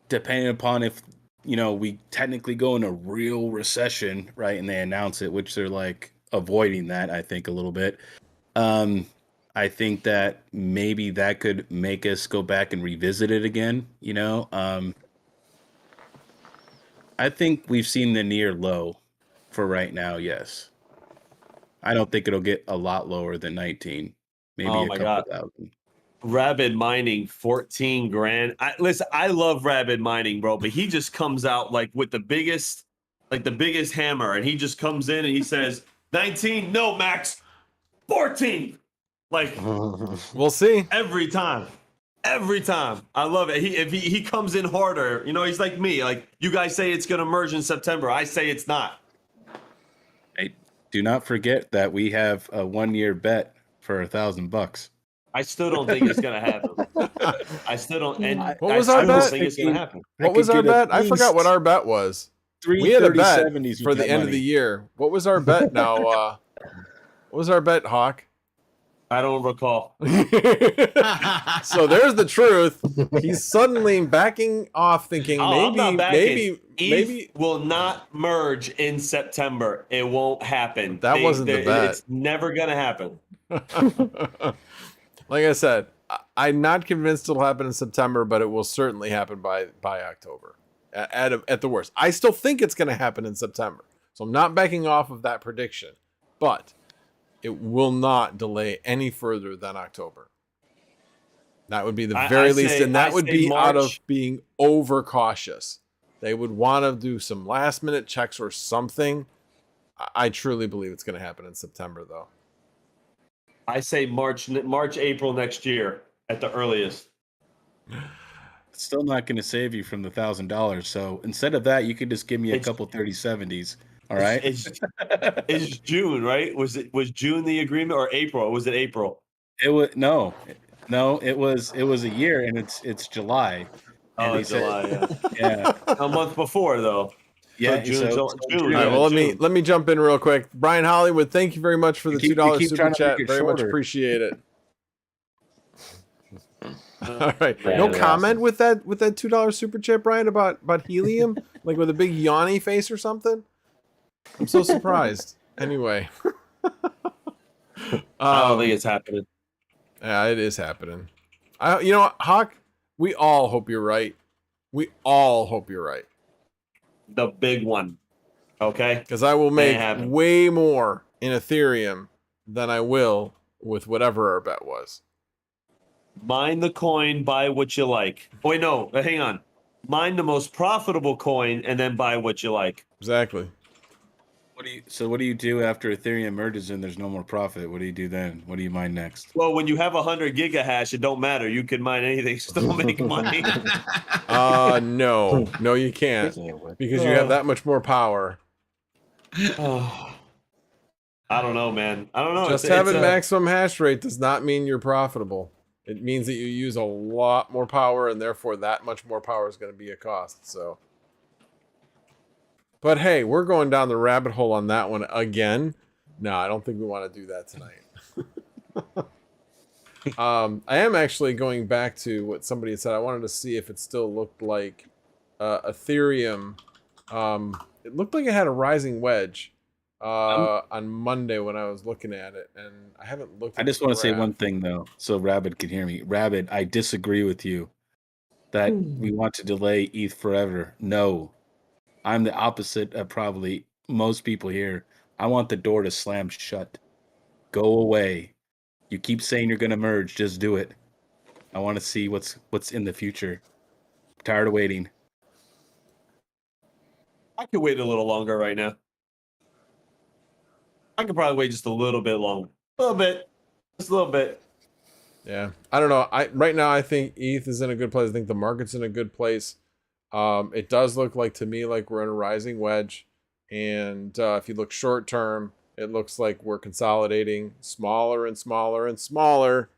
depending upon if we technically go in a real recession, right, and they announce it, which they're like avoiding that, I think, a little bit. I think that maybe that could make us go back and revisit it again. I think we've seen the near low for right now, yes. I don't think it'll get a lot lower than 19. Maybe a couple thousand. Rabid Mining, 14 grand. Listen, I love Rabid Mining, bro, but he just comes out like with the biggest hammer, and he just comes in and he says, 19, no, Max, 14. Like, we'll see. Every time. I love it. He comes in harder. He's like me. Like, you guys say it's going to merge in September. I say it's not. Hey, do not forget that we have a 1-year bet for $1,000. I still don't think it's going to happen. I still don't. And what was our bet? Think it's going to happen. What was our bet? I forgot what our bet was. We had a bet for the end of the year. What was our bet now? What was our bet, Hawk? I don't recall. So there's the truth. He's suddenly backing off, thinking maybe will not merge in September. It won't happen. That wasn't the bet. It's never gonna happen. Like I said, I'm not convinced it'll happen in September, but it will certainly happen by October at the worst. I still think it's going to happen in September, so I'm not backing off of that prediction, but it will not delay any further than October. That would be the very least, and that would be March. Out of being overcautious. They would want to do some last minute checks or something. I truly believe it's going to happen in September, though. I say March, April next year at the earliest. It's still not going to save you from the $1,000. So instead of that, you could just give me a couple 3070s. All right. It's June, right? Was June the agreement or April? Or was it April? It was no. It was a year, and it's July. And Oh, he said, July. Yeah. yeah, A month before though. yeah. So June, July, June. All right, Yeah, well, June. let me jump in real quick. Brian Hollywood, thank you very much for the $2 keep super trying to make chat. it Very much shorter. appreciate it. All right, Yeah, no that's comment with that $2 super chat, Brian, about helium, like with a big yawny face or something. I'm so surprised. Anyway, I don't think it's happening. yeah, it is happening. You know what, Hawk? We all hope you're right. We all hope you're right. The big one. Okay. Because I will make happen. way more in Ethereum than I will with whatever our bet was. Mine the coin, buy what you like. Oh, wait, no, hang on. Mine the most profitable coin, and then buy what you like. Exactly. What do you do after Ethereum merges and there's no more profit? What do you do then? What do you mine next? Well, when you have 100 gigahash, it don't matter. You can mine anything, still make money. No, you can't, because you have that much more power. Oh. I don't know, man. I don't know. Just having maximum hash rate does not mean you're profitable. It means that you use a lot more power, and therefore that much more power is going to be a cost. So, but hey, we're going down the rabbit hole on that one again. No, I don't think we want to do that tonight. I am actually going back to what somebody had said. I wanted to see if it still looked like Ethereum. It looked like it had a rising wedge on Monday when I was looking at it, and I haven't looked at I just want to say graph. one thing though, so Rabbit can hear me. Rabbit, I disagree with you that we want to delay ETH forever. No, I'm the opposite of probably most people here. I want the door to slam shut. Go away. You keep saying you're going to merge. Just do it. I want to see what's in the future. I'm tired of waiting. I could wait a little longer right now. I could probably wait just a little bit longer. A little bit. Just a little bit. Yeah, I don't know. Right now I think ETH is in a good place. I think the market's in a good place. It does look like to me like we're in a rising wedge, and if you look short term, it looks like we're consolidating smaller and smaller and smaller.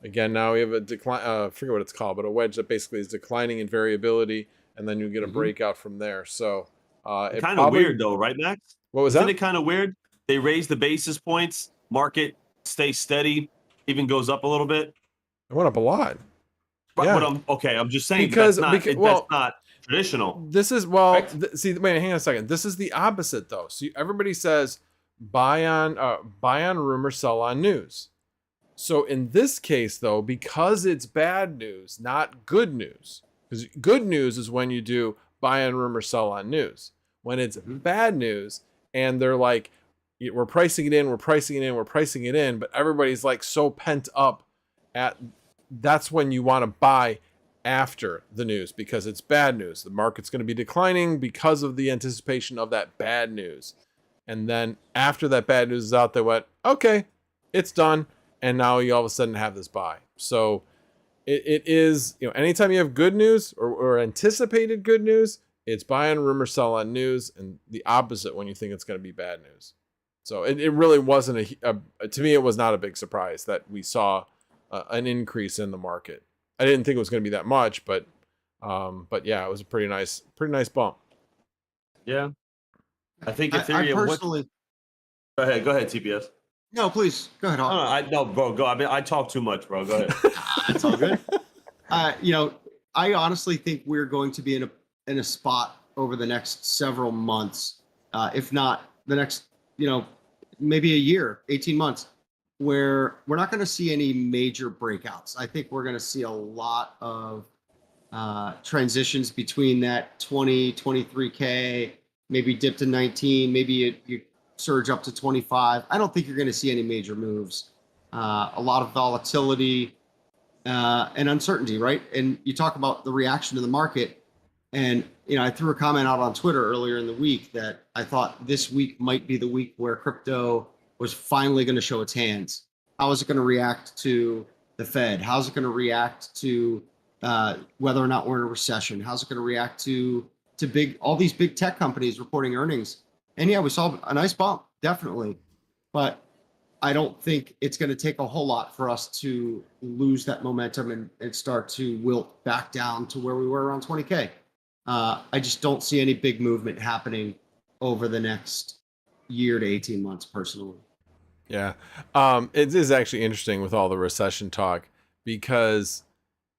Again, now we have a decline. I forget what it's called, but a wedge that basically is declining in variability, and then you get a breakout from there. So Kind of weird though, right, Max? What was Isn't that? it kind of weird? They raise the basis points, market stays steady, even goes up a little bit. It went up a lot. But Yeah. I'm just saying Because that's not traditional. This is see, wait, hang on a second. This is the opposite though. So everybody says buy on rumor, sell on news. So in this case though, because it's bad news, not good news. Because good news is when you do buy on rumor, sell on news. When it's bad news and they're like, we're pricing it in, we're pricing it in, we're pricing it in, but everybody's like so pent up that's when you want to buy after the news, because it's bad news. The market's going to be declining because of the anticipation of that bad news. And then after that bad news is out, they went, okay, it's done. And now you all of a sudden have this buy. So it is, anytime you have good news or anticipated good news, it's buy on rumor, sell on news, and the opposite when you think it's going to be bad news. So it really wasn't to me, it was not a big surprise that we saw an increase in the market. I didn't think it was going to be that much, but yeah, it was a pretty nice bump. Yeah, I think I Ethereum. personally. Go ahead, TPS. No, please go ahead. No, bro, go. I mean, I talk too much, bro. Go ahead. It's all good. I honestly think we're going to be in a spot over the next several months, if not the next, maybe a year, 18 months, where we're not going to see any major breakouts. I think we're going to see a lot of transitions between that 20, 23K, maybe dip to 19, maybe you surge up to 25. I don't think you're going to see any major moves. A lot of volatility and uncertainty, right? And you talk about the reaction to the market. And, I threw a comment out on Twitter earlier in the week that I thought this week might be the week where crypto was finally going to show its hands. How is it going to react to the Fed? How's it going to react to whether or not we're in a recession? How's it going to react to all these big tech companies reporting earnings? And yeah, we saw a nice bump, definitely. But I don't think it's going to take a whole lot for us to lose that momentum and start to wilt back down to where we were around 20K. I just don't see any big movement happening over the next year to 18 months, personally. Yeah. It is actually interesting with all the recession talk, because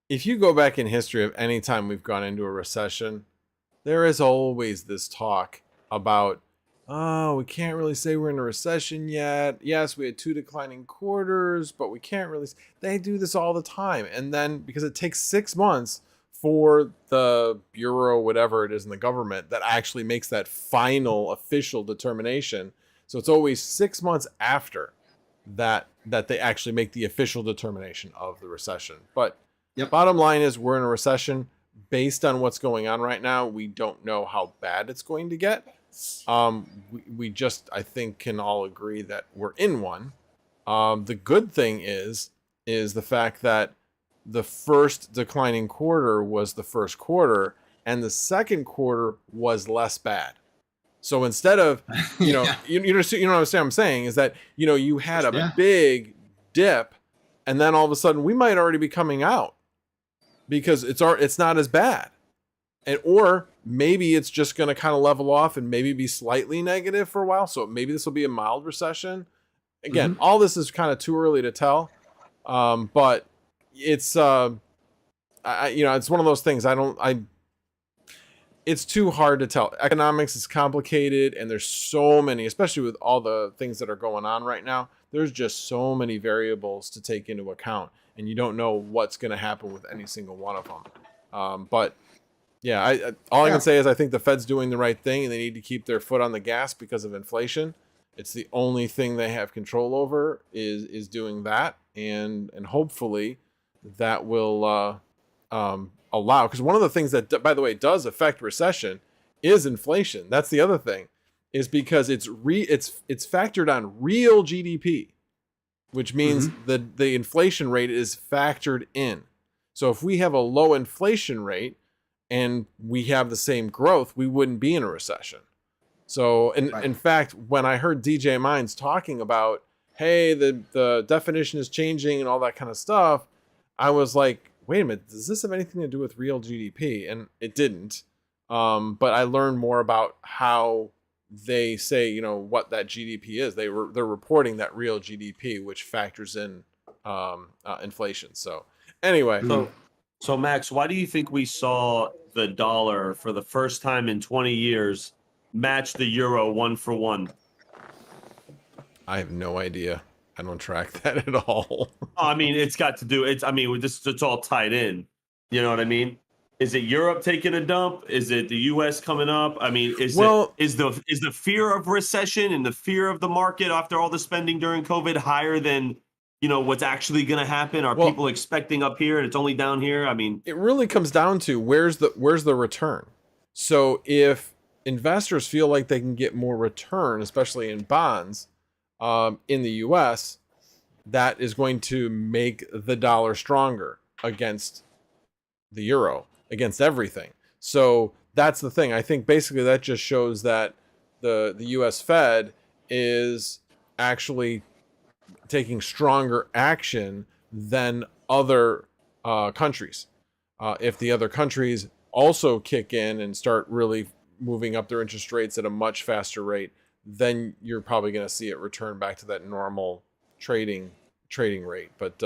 if you go back in history of any time we've gone into a recession, there is always this talk about, oh, we can't really say we're in a recession yet. Yes, we had 2 declining quarters, but we can't really. They do this all the time. And then because it takes 6 months for the bureau, whatever it is in the government, that actually makes that final official determination. So it's always 6 months after that they actually make the official determination of the recession. But bottom line is, we're in a recession. Based on what's going on right now, we don't know how bad it's going to get. We just, I think, can all agree that we're in one. The good thing is the fact that the first declining quarter was the first quarter, and the second quarter was less bad. So instead of, you know, you know what I'm saying is that, you know, you had a big dip, and then all of a sudden we might already be coming out because it's not as bad. And or maybe it's just going to kind of level off and maybe be slightly negative for a while. So maybe this will be a mild recession. Again, all this is kind of too early to tell. But it's you know, it's one of those things. It's too hard to tell. Economics is complicated, and there's so many, especially with all the things that are going on right now. There's just so many variables to take into account, and you don't know what's going to happen with any single one of them. But yeah, all I can say is I think the Fed's doing the right thing, and they need to keep their foot on the gas because of inflation. It's the only thing they have control over is doing that, and hopefully that will allow, because one of the things that, by the way, does affect recession is inflation. That's the other thing, is because it's factored on real GDP, which means the inflation rate is factored in. So if we have a low inflation rate and we have the same growth, we wouldn't be in a recession. So in fact, when I heard DJ Mines talking about, hey, the definition is changing and all that kind of stuff, I was like, wait a minute, does this have anything to do with real GDP? And it didn't. But I learned more about how they say, you know, what that GDP is. They're reporting that real GDP, which factors in inflation. So anyway. So Max, why do you think we saw the dollar for the first time in 20 years match the euro 1-for-1? I have no idea. I don't track that at all. I mean, it's got to do. It's all tied in. You know what I mean? Is it Europe taking a dump? Is it the U.S. coming up? I mean, is the fear of recession and the fear of the market after all the spending during COVID higher than, you know, what's actually going to happen? Are people expecting up here and it's only down here? I mean, it really comes down to where's the return. So if investors feel like they can get more return, especially in bonds, in the U.S., that is going to make the dollar stronger against the euro, against everything. So that's the thing. I think basically that just shows that the U.S. Fed is actually taking stronger action than other countries. If the other countries also kick in and start really moving up their interest rates at a much faster rate, then you're probably going to see it return back to that normal trading rate. But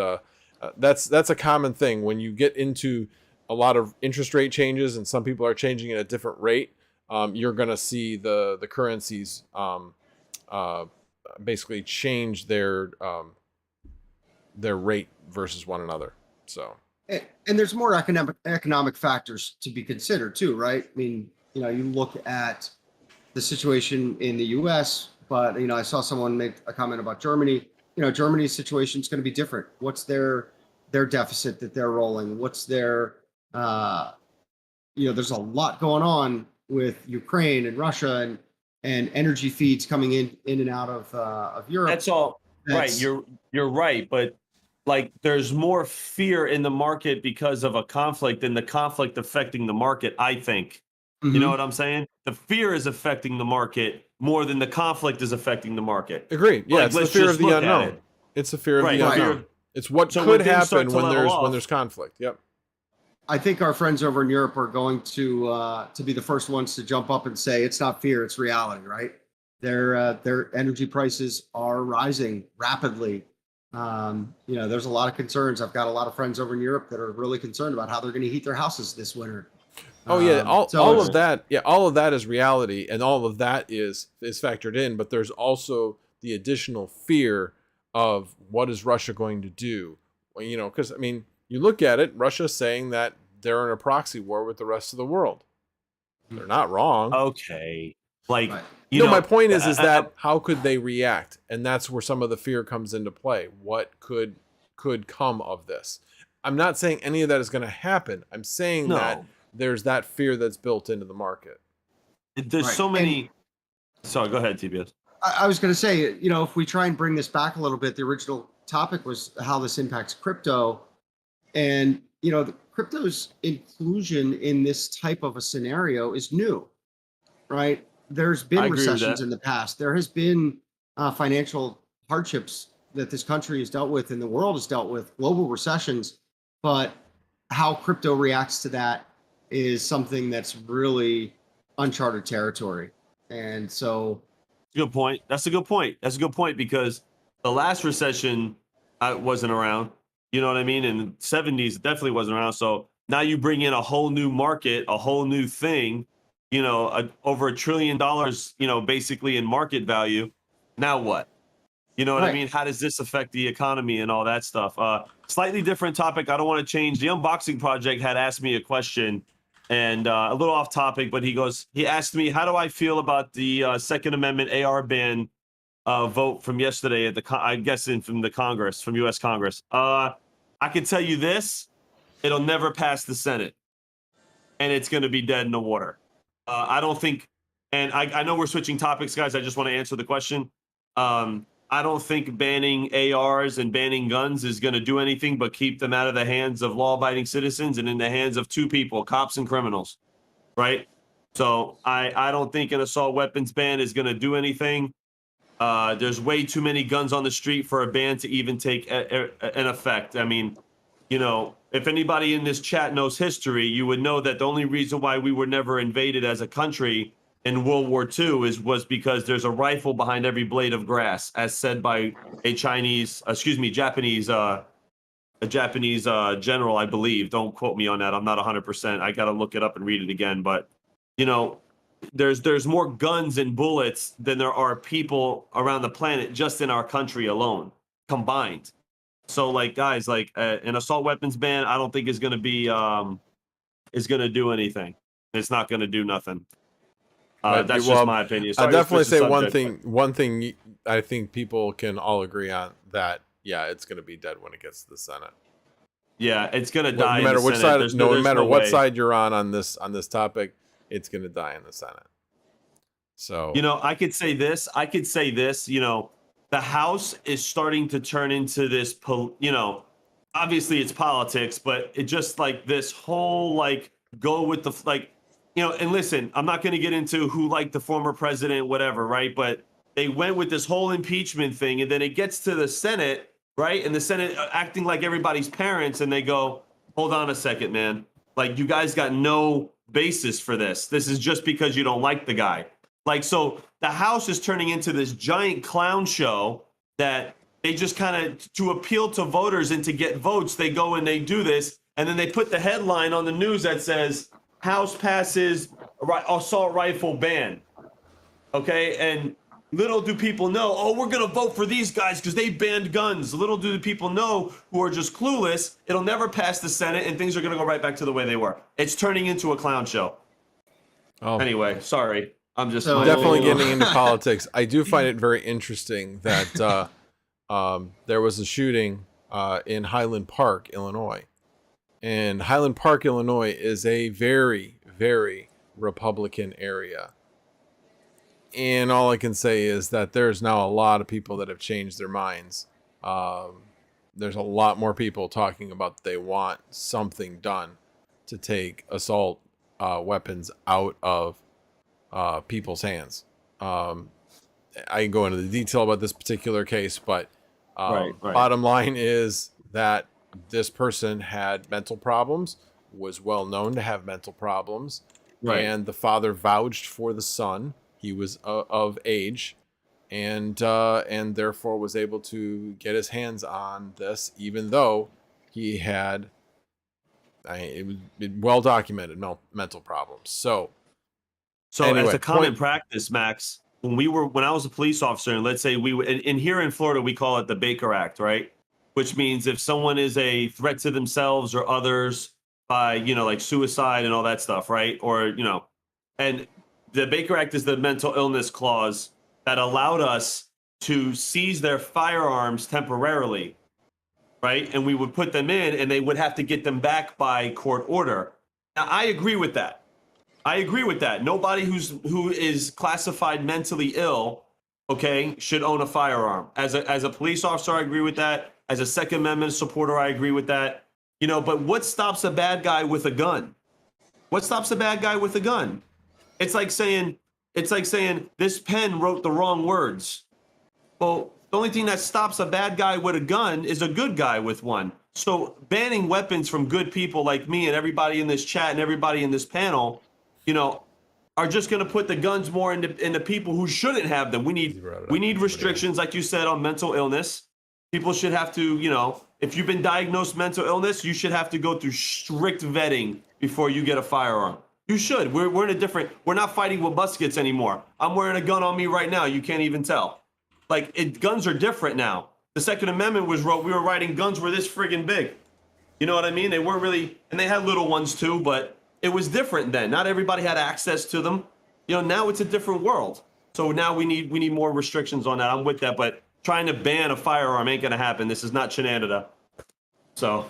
that's a common thing when you get into a lot of interest rate changes, and some people are changing at a different rate. You're going to see the currencies basically change their rate versus one another. So, and there's more economic factors to be considered too, right? I mean, you know, you look at the situation in the U.S., but, you know, I saw someone make a comment about Germany. You know, Germany's situation is going to be different. What's their deficit that they're rolling? What's their, you know, there's a lot going on with Ukraine and Russia and energy feeds coming in and out of Europe. That's all right. You're right, but like there's more fear in the market because of a conflict than the conflict affecting the market, I think. You know what I'm saying? The fear is affecting the market more than the conflict is affecting the market. Agreed. Yeah, Like, it's the let's fear just of the look at unknown. it. It's the fear of Right, the fear unknown. of- It's what So could when things start happen to when level off- there's conflict. Yep. I think our friends over in Europe are going to be the first ones to jump up and say it's not fear, it's reality, right? Their energy prices are rising rapidly. There's a lot of concerns. I've got a lot of friends over in Europe that are really concerned about how they're going to heat their houses this winter. Oh yeah, all So of that. Yeah, all of that is reality, and all of that is factored in. But there's also the additional fear of what is Russia going to do? Well, because I mean, you look at it. Russia's saying that they're in a proxy war with the rest of the world. They're not wrong. Okay, like Right. you know, my point is that how could they react? And that's where some of the fear comes into play. What could come of this? I'm not saying any of that is going to happen. I'm saying that there's that fear that's built into the market. There's Right. so many. Sorry, go ahead, TPS. I was going to say, if we try and bring this back a little bit, the original topic was how this impacts crypto. And, the crypto's inclusion in this type of a scenario is new, right? There's I been agree with recessions that. in the past. There has been financial hardships that this country has dealt with and the world has dealt with, global recessions. But how crypto reacts to that is something that's really uncharted territory. And so Good point. That's a good point. That's a good point because the last recession wasn't around. You know what I mean? In the 70s, it definitely wasn't around. So now you bring in a whole new market, a whole new thing, over $1 trillion, basically in market value. Now what? You know what I Right. mean? How does this affect the economy and all that stuff? Slightly different topic. I don't want to change. The Unboxing Project had asked me a question and a little off topic, but he asked me, how do I feel about the Second Amendment AR ban vote from yesterday at I'm guessing from the Congress, from U.S. Congress. I can tell you this, it'll never pass the Senate and it's going to be dead in the water. I don't think, and I know we're switching topics, guys. I just want to answer the question. I don't think banning ARs and banning guns is going to do anything but keep them out of the hands of law-abiding citizens and in the hands of two people, cops and criminals, right? So I don't think an assault weapons ban is going to do anything. There's way too many guns on the street for a ban to even take an effect. I mean, if anybody in this chat knows history, you would know that the only reason why we were never invaded as a country in World War II was because there's a rifle behind every blade of grass, as said by a Japanese general, I believe. Don't quote me on that. I'm not 100%. I got to look it up and read it again. But, there's more guns and bullets than there are people around the planet just in our country alone, combined. So, guys, an assault weapons ban, I don't think is going to be is going to do anything. It's not going to do nothing. That's just my opinion. I Sorry to definitely switch the say subject, one thing I think people can all agree on that. Yeah, it's going to be dead when it gets to the Senate. Yeah, it's going to die. No matter in the which Senate. side, There's no matter what way. side you're on this topic, it's going to die in the Senate. So I could say this. The House is starting to turn into this. Obviously it's politics, but it just this whole go with the And listen, I'm not going to get into who liked the former president, whatever, right? But they went with this whole impeachment thing, and then it gets to the Senate, right? And the Senate acting like everybody's parents, and they go, "Hold on a second, man. You guys got no basis for this. This is just because you don't like the guy." So the House is turning into this giant clown show that they just kind of, to appeal to voters and to get votes, they go and they do this. And then they put the headline on the news that says, House passes assault rifle ban. Okay. And little do people know, we're going to vote for these guys because they banned guns. Little do the people know, who are just clueless, it'll never pass the Senate and things are going to go right back to the way they were. It's turning into a clown show. Oh. Anyway, sorry. I'm just definitely getting into politics. I do find it very interesting that there was a shooting in Highland Park, Illinois. And Highland Park, Illinois is a very, very Republican area. And all I can say is that there's now a lot of people that have changed their minds. There's a lot more people talking about they want something done to take assault weapons out of people's hands. I can go into the detail about this particular case, but Right. bottom line is that this person had mental problems, was well known to have mental problems, and the father vouched for the son. He was of age, and therefore was able to get his hands on this, even though he had it was well documented mental problems. So anyway, as a common practice, Max, when I was a police officer, and let's say in here in Florida, we call it the Baker Act, right? Which means if someone is a threat to themselves or others by, like suicide and all that stuff, right? Or, and the Baker Act is the mental illness clause that allowed us to seize their firearms temporarily, right? And we would put them in and they would have to get them back by court order. Now, I agree with that. Nobody who is classified mentally ill, okay, should own a firearm. As a police officer, I agree with that. As a Second Amendment supporter, I agree with that. But what stops a bad guy with a gun? It's like saying this pen wrote the wrong words. Well, the only thing that stops a bad guy with a gun is a good guy with one. So banning weapons from good people like me and everybody in this chat and everybody in this panel, are just going to put the guns more into people who shouldn't have them. We need restrictions, like you said, on mental illness. People should have to, if you've been diagnosed mental illness, you should have to go through strict vetting before you get a firearm. You should. We're not fighting with muskets anymore. I'm wearing a gun on me right now. You can't even tell. Guns are different now. The Second Amendment we were writing guns were this friggin' big. You know what I mean? They weren't really, and they had little ones too, but it was different then. Not everybody had access to them. Now it's a different world. So now we need more restrictions on that. I'm with that, but trying to ban a firearm ain't gonna happen. This is not Canada. So,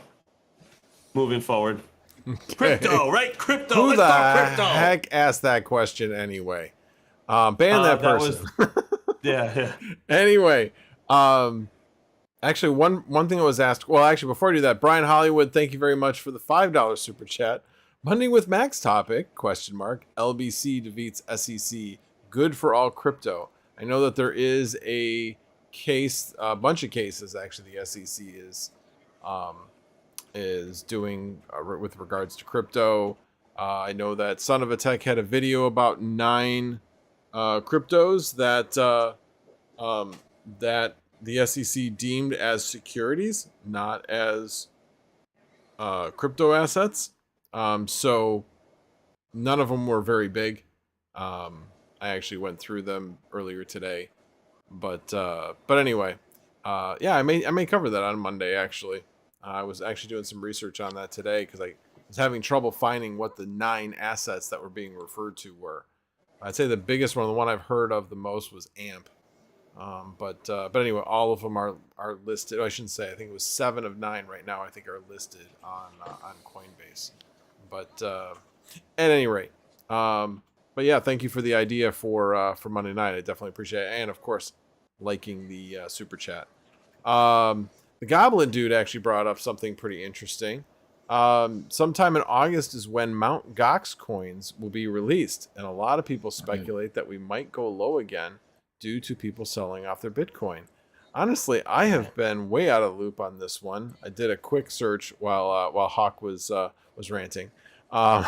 moving forward. Okay. Crypto, right? Crypto. Who Let's talk crypto. heck asked that question anyway? Ban that person. Yeah. Anyway, actually, one thing that was asked. Well, actually, before I do that, Brian Hollywood, thank you very much for the $5 super chat. Monday with Max topic, ? LBC defeats SEC. Good for all crypto. I know that there is a bunch of cases actually the SEC is doing with regards to crypto. I know that Son of a Tech had a video about 9 cryptos that the SEC deemed as securities, not as crypto assets. So none of them were very big. I actually went through them earlier today, but anyway, yeah, I may cover that on Monday. Actually, I was actually doing some research on that today because I was having trouble finding what the 9 assets that were being referred to were. I'd say the biggest one, the one I've heard of the most, was AMP. But anyway, all of them are listed. I shouldn't say. I think it was 7 of 9 right now. I think are listed on Coinbase. But at any rate, but yeah, thank you for the idea for Monday night. I definitely appreciate it, and of course, liking the super chat. The Goblin Dude actually brought up something pretty interesting. Sometime in August is when Mt. Gox coins will be released, and a lot of people speculate that we might go low again due to people selling off their Bitcoin. Honestly, I have been way out of the loop on this one. I did a quick search while Hawk was ranting, and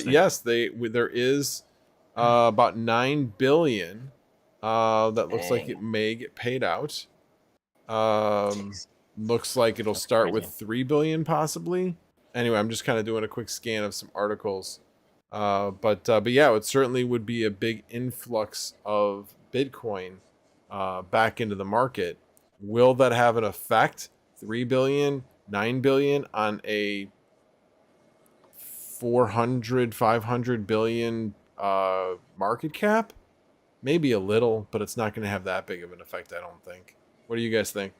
yes, there is about 9 billion that looks like it may get paid out. Looks like it'll start with 3 billion possibly. Anyway, I'm just kind of doing a quick scan of some articles. But yeah, it certainly would be a big influx of Bitcoin back into the market. Will that have an effect? 3 billion, 9 billion on a 400, 500 billion market cap? Maybe a little, but it's not going to have that big of an effect, I don't think. What do you guys think?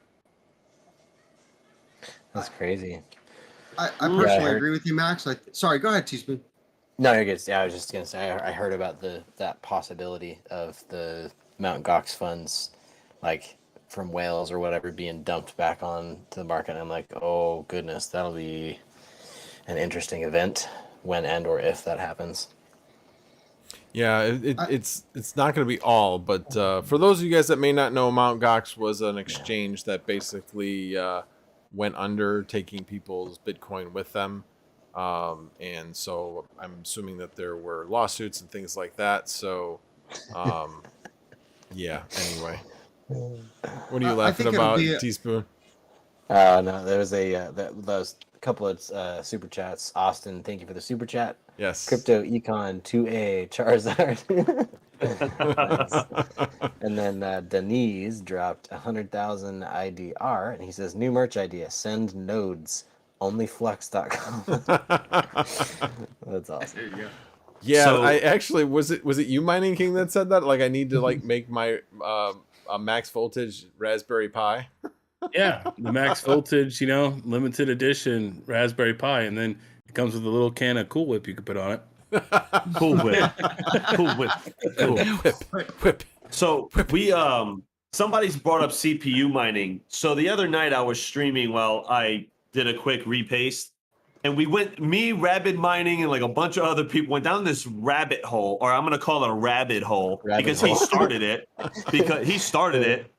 That's crazy. I personally agree with you, Max. Sorry, go ahead, Teaspoon. No, you're good. Yeah, I was just gonna say I heard about that possibility of the Mt. Gox funds, like from whales or whatever, being dumped back on to the market. And I'm like, oh goodness, that'll be an interesting event when and or if that happens. Yeah, it's not going to be all, but for those of you guys that may not know, Mt. Gox was an exchange that basically went under, taking people's Bitcoin with them. And so I'm assuming that there were lawsuits and things like that. So, yeah, anyway. What are you laughing about, Teaspoon? No, there was those couple of super chats. Austin, thank you for the super chat. Yes. Crypto Econ 2A Charizard. And then Denise dropped 100,000 IDR, and he says, new merch idea, send nodes, onlyflux.com. That's awesome. There you go. Yeah, So- I actually, was it you, Mining King, that said that? Like, I need to, like, make my a max voltage Raspberry Pi? Yeah, the max voltage, limited edition Raspberry Pi, and then it comes with a little can of Cool Whip you can put on it. Cool Whip. Cool Whip. Cool. Whip. So we somebody's brought up CPU mining. So the other night I was streaming while I did a quick repaste, and Rabbit Mining, and like a bunch of other people went down this rabbit hole, or I'm gonna call it a rabbit hole, he started it.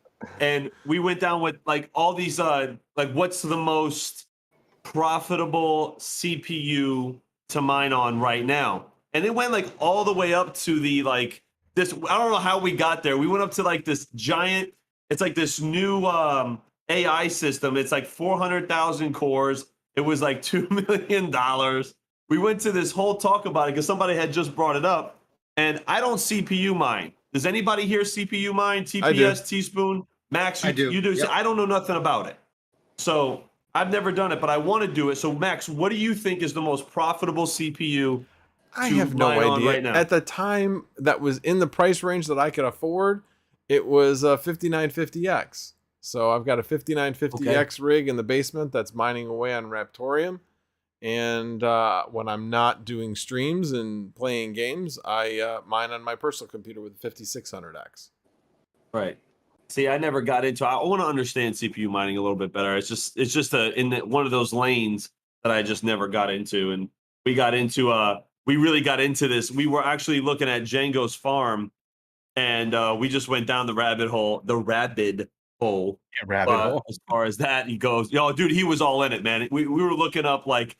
And we went down with like all these like what's the most profitable CPU to mine on right now. And it went like all the way up to the like this, I don't know how we got there. We went up to like this giant, it's like this new AI system. It's like 400,000 cores. It was like $2 million. We went to this whole talk about it because somebody had just brought it up. And I don't CPU mine. Does anybody here CPU mine? TPS, Teaspoon? Max, I do. You do. Yep. I don't know nothing about it. So I've never done it, but I want to do it. So Max, what do you think is the most profitable CPU? I have no idea. Right now? At the time that was in the price range that I could afford, it was a 5950X. So I've got a 5950X rig in the basement that's mining away on Raptorium. And when I'm not doing streams and playing games, I mine on my personal computer with a 5600X. Right. See, I never got into. I want to understand CPU mining a little bit better. It's just one of those lanes that I just never got into. And we really got into this. We were actually looking at Django's farm, and we just went down the rabbit hole. Yeah, rabbit hole. As far as that, he goes, dude, he was all in it, man. We were looking up like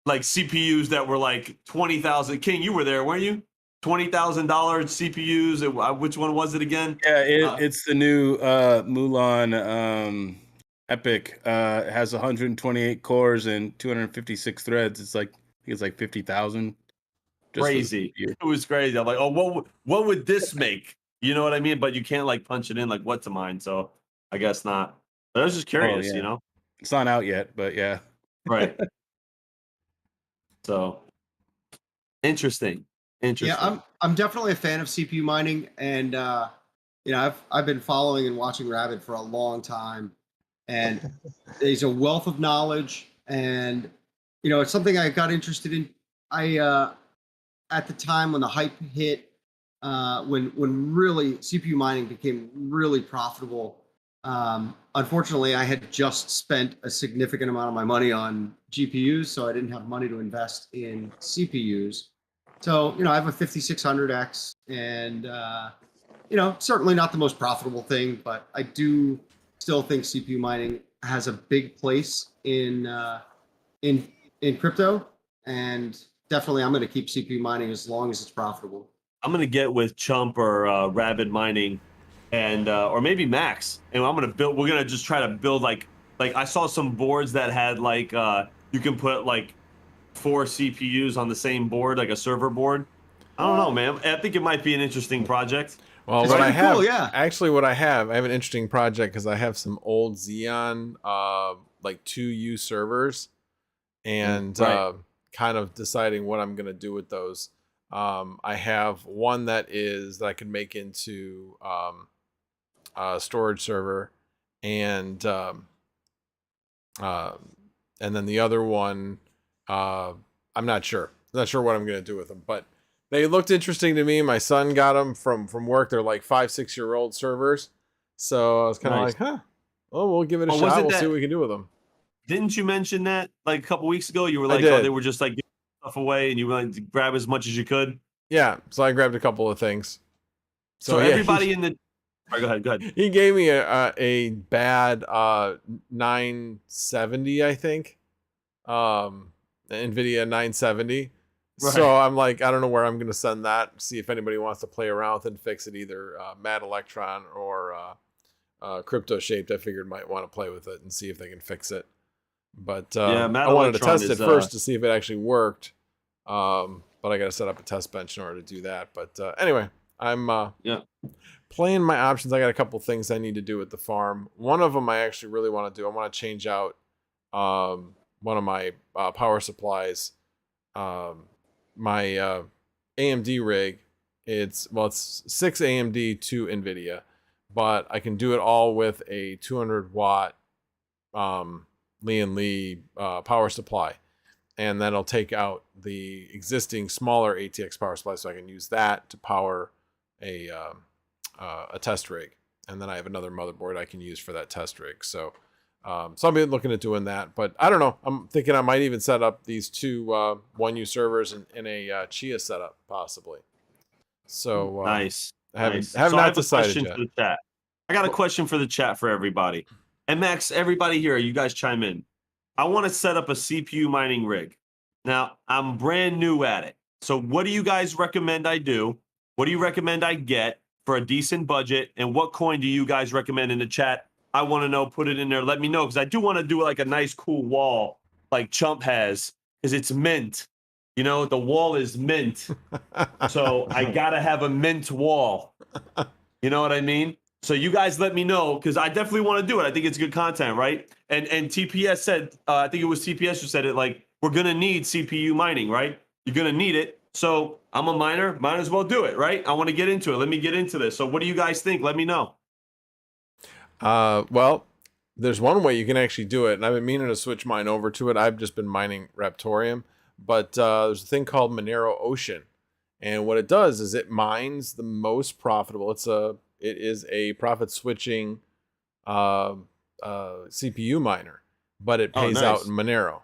CPUs that were like 20,000. King, you were there, weren't you? $20,000 CPUs. Which one was it again? Yeah, it's the new Mulan Epic. It has 128 cores and 256 threads. It's like I think it's like 50,000. Crazy. It was crazy. I'm like, oh, what would this make? You know what I mean? But you can't like punch it in like what to mine. So I guess not. But I was just curious, It's not out yet, but yeah. Right. So interesting. Yeah, I'm definitely a fan of CPU mining, and I've been following and watching Rabbit for a long time, and he's a wealth of knowledge, and it's something I got interested in. I at the time when the hype hit, when really CPU mining became really profitable. Unfortunately, I had just spent a significant amount of my money on GPUs, so I didn't have money to invest in CPUs. So, I have a 5600X, and, certainly not the most profitable thing, but I do still think CPU mining has a big place in crypto, and definitely I'm going to keep CPU mining as long as it's profitable. I'm going to get with Chump or Rabbit Mining, and or maybe Max, and we're going to just try to build like I saw some boards that had like you can put like 4 CPUs on the same board, like a server board. I don't know, man. I think it might be an interesting project. Well, It's what I pretty have, cool, yeah. actually, I have an interesting project because I have some old Xeon, like 2U servers, and Right. kind of deciding what I'm gonna do with those. I have one that I can make into a storage server, and then the other one. I'm not sure. Not sure what I'm going to do with them, but they looked interesting to me. My son got them from work. They're like 5-6-year-old servers. So I was kind of Nice. like, huh, well, we'll give it a Oh, shot. We'll see what we can do with them. Didn't you mention that like a couple weeks ago? You were I like, did. they were just like giving stuff away, and you were like to grab as much as you could. Yeah, so I grabbed a couple of things. So yeah, everybody in the... All right, go ahead, go ahead. He gave me a bad 970, I think. NVIDIA 970. Right. So I'm like, I don't know where I'm going to send that. See if anybody wants to play around with it and fix it, either Mad Electron or Crypto Shaped. I figured might want to play with it and see if they can fix it. But Yeah, Mad I wanted to Electron test it is, first to see if it actually worked. But I got to set up a test bench in order to do that. But anyway, I'm playing my options. I got a couple things I need to do at the farm. One of them I actually really want to do. I want to change out one of my power supplies. My AMD rig. It's 6 AMD, 2 NVIDIA, but I can do it all with a 200 watt Lee power supply, and that'll take out the existing smaller ATX power supply, so I can use that to power a test rig, and then I have another motherboard I can use for that test rig. So I'll be looking at doing that, but I don't know. I'm thinking I might even set up these two 1U servers in a Chia setup, possibly. So nice. I have So not I have decided a question yet. for the chat. I got a question for the chat for everybody. And Max, everybody here, you guys chime in. I want to set up a CPU mining rig. Now, I'm brand new at it. So what do you guys recommend I do? What do you recommend I get for a decent budget? And what coin do you guys recommend in the chat? I want to know, put it in there. Let me know, because I do want to do like a nice, cool wall like Chump has, because it's mint. You know, the wall is mint. So I got to have a mint wall. You know what I mean? So you guys let me know, because I definitely want to do it. I think it's good content, right? And TPS said, I think it was TPS who said it, like, we're going to need CPU mining, right? You're going to need it. So I'm a miner. Might as well do it, right? I want to get into it. Let me get into this. So what do you guys think? Let me know. Well, there's one way you can actually do it, and I've been meaning to switch mine over to it. I've just been mining Raptorium, but there's a thing called Monero Ocean, and what it does is it mines the most profitable. It is a profit switching CPU miner, but it pays out in Monero.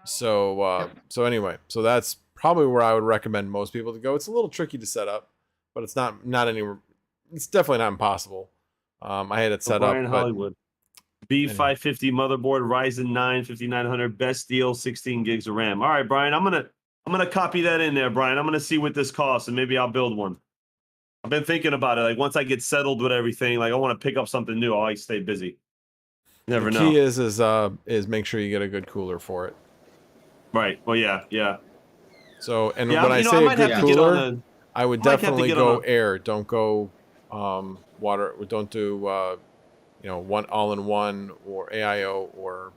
So anyway, so that's probably where I would recommend most people to go. It's a little tricky to set up, but it's not it's definitely not impossible. I had it set up. Brian Hollywood. B550 motherboard, Ryzen 9 5900, best deal, 16 gigs of RAM. All right, Brian, I'm gonna copy that in there, Brian. I'm gonna see what this costs, and maybe I'll build one. I've been thinking about it. Like, once I get settled with everything, like, I want to pick up something new. I stay busy. Never know. The key is make sure you get a good cooler for it. Right. Well, yeah. So, and yeah, when I say a good cooler, I would definitely go air. Don't go water. Don't do one all-in-one or AIO or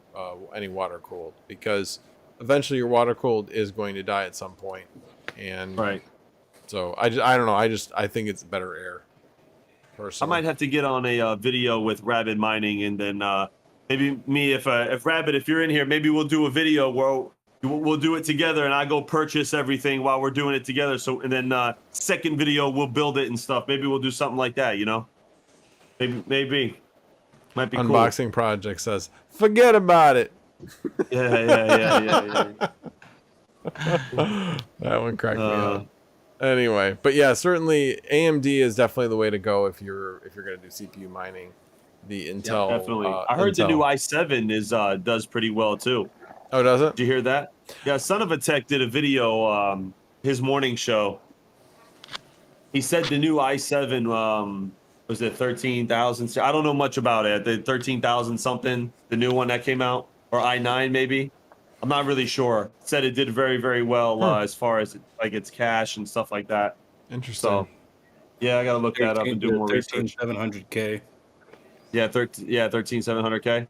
any water cooled, because eventually your water cooled is going to die at some point. And right. So I don't know. I think it's better air. Personally, I might have to get on a video with Rabbit Mining, and then maybe me, if Rabbit, if you're in here, maybe we'll do a video where we'll do it together, and I go purchase everything while we're doing it together. So, and then second video we'll build it and stuff. Maybe we'll do something like that. You know, maybe might be Unboxing cool. Project says, forget about it. Yeah. That one cracked me up. Anyway, but yeah, certainly AMD is definitely the way to go if you're going to do CPU mining. The Intel, definitely. I heard the new i7 is does pretty well too. Oh, does it? Did you hear that? Yeah, Son of a Tech did a video, his morning show. He said the new i7 was it 13,000? I don't know much about it. The 13,000 something, the new one that came out, or i9 maybe. I'm not really sure. Said it did very, very well as far as like its cache and stuff like that. Interesting. So, yeah, I gotta look that up and do more research. 13700K. Yeah, 13700K.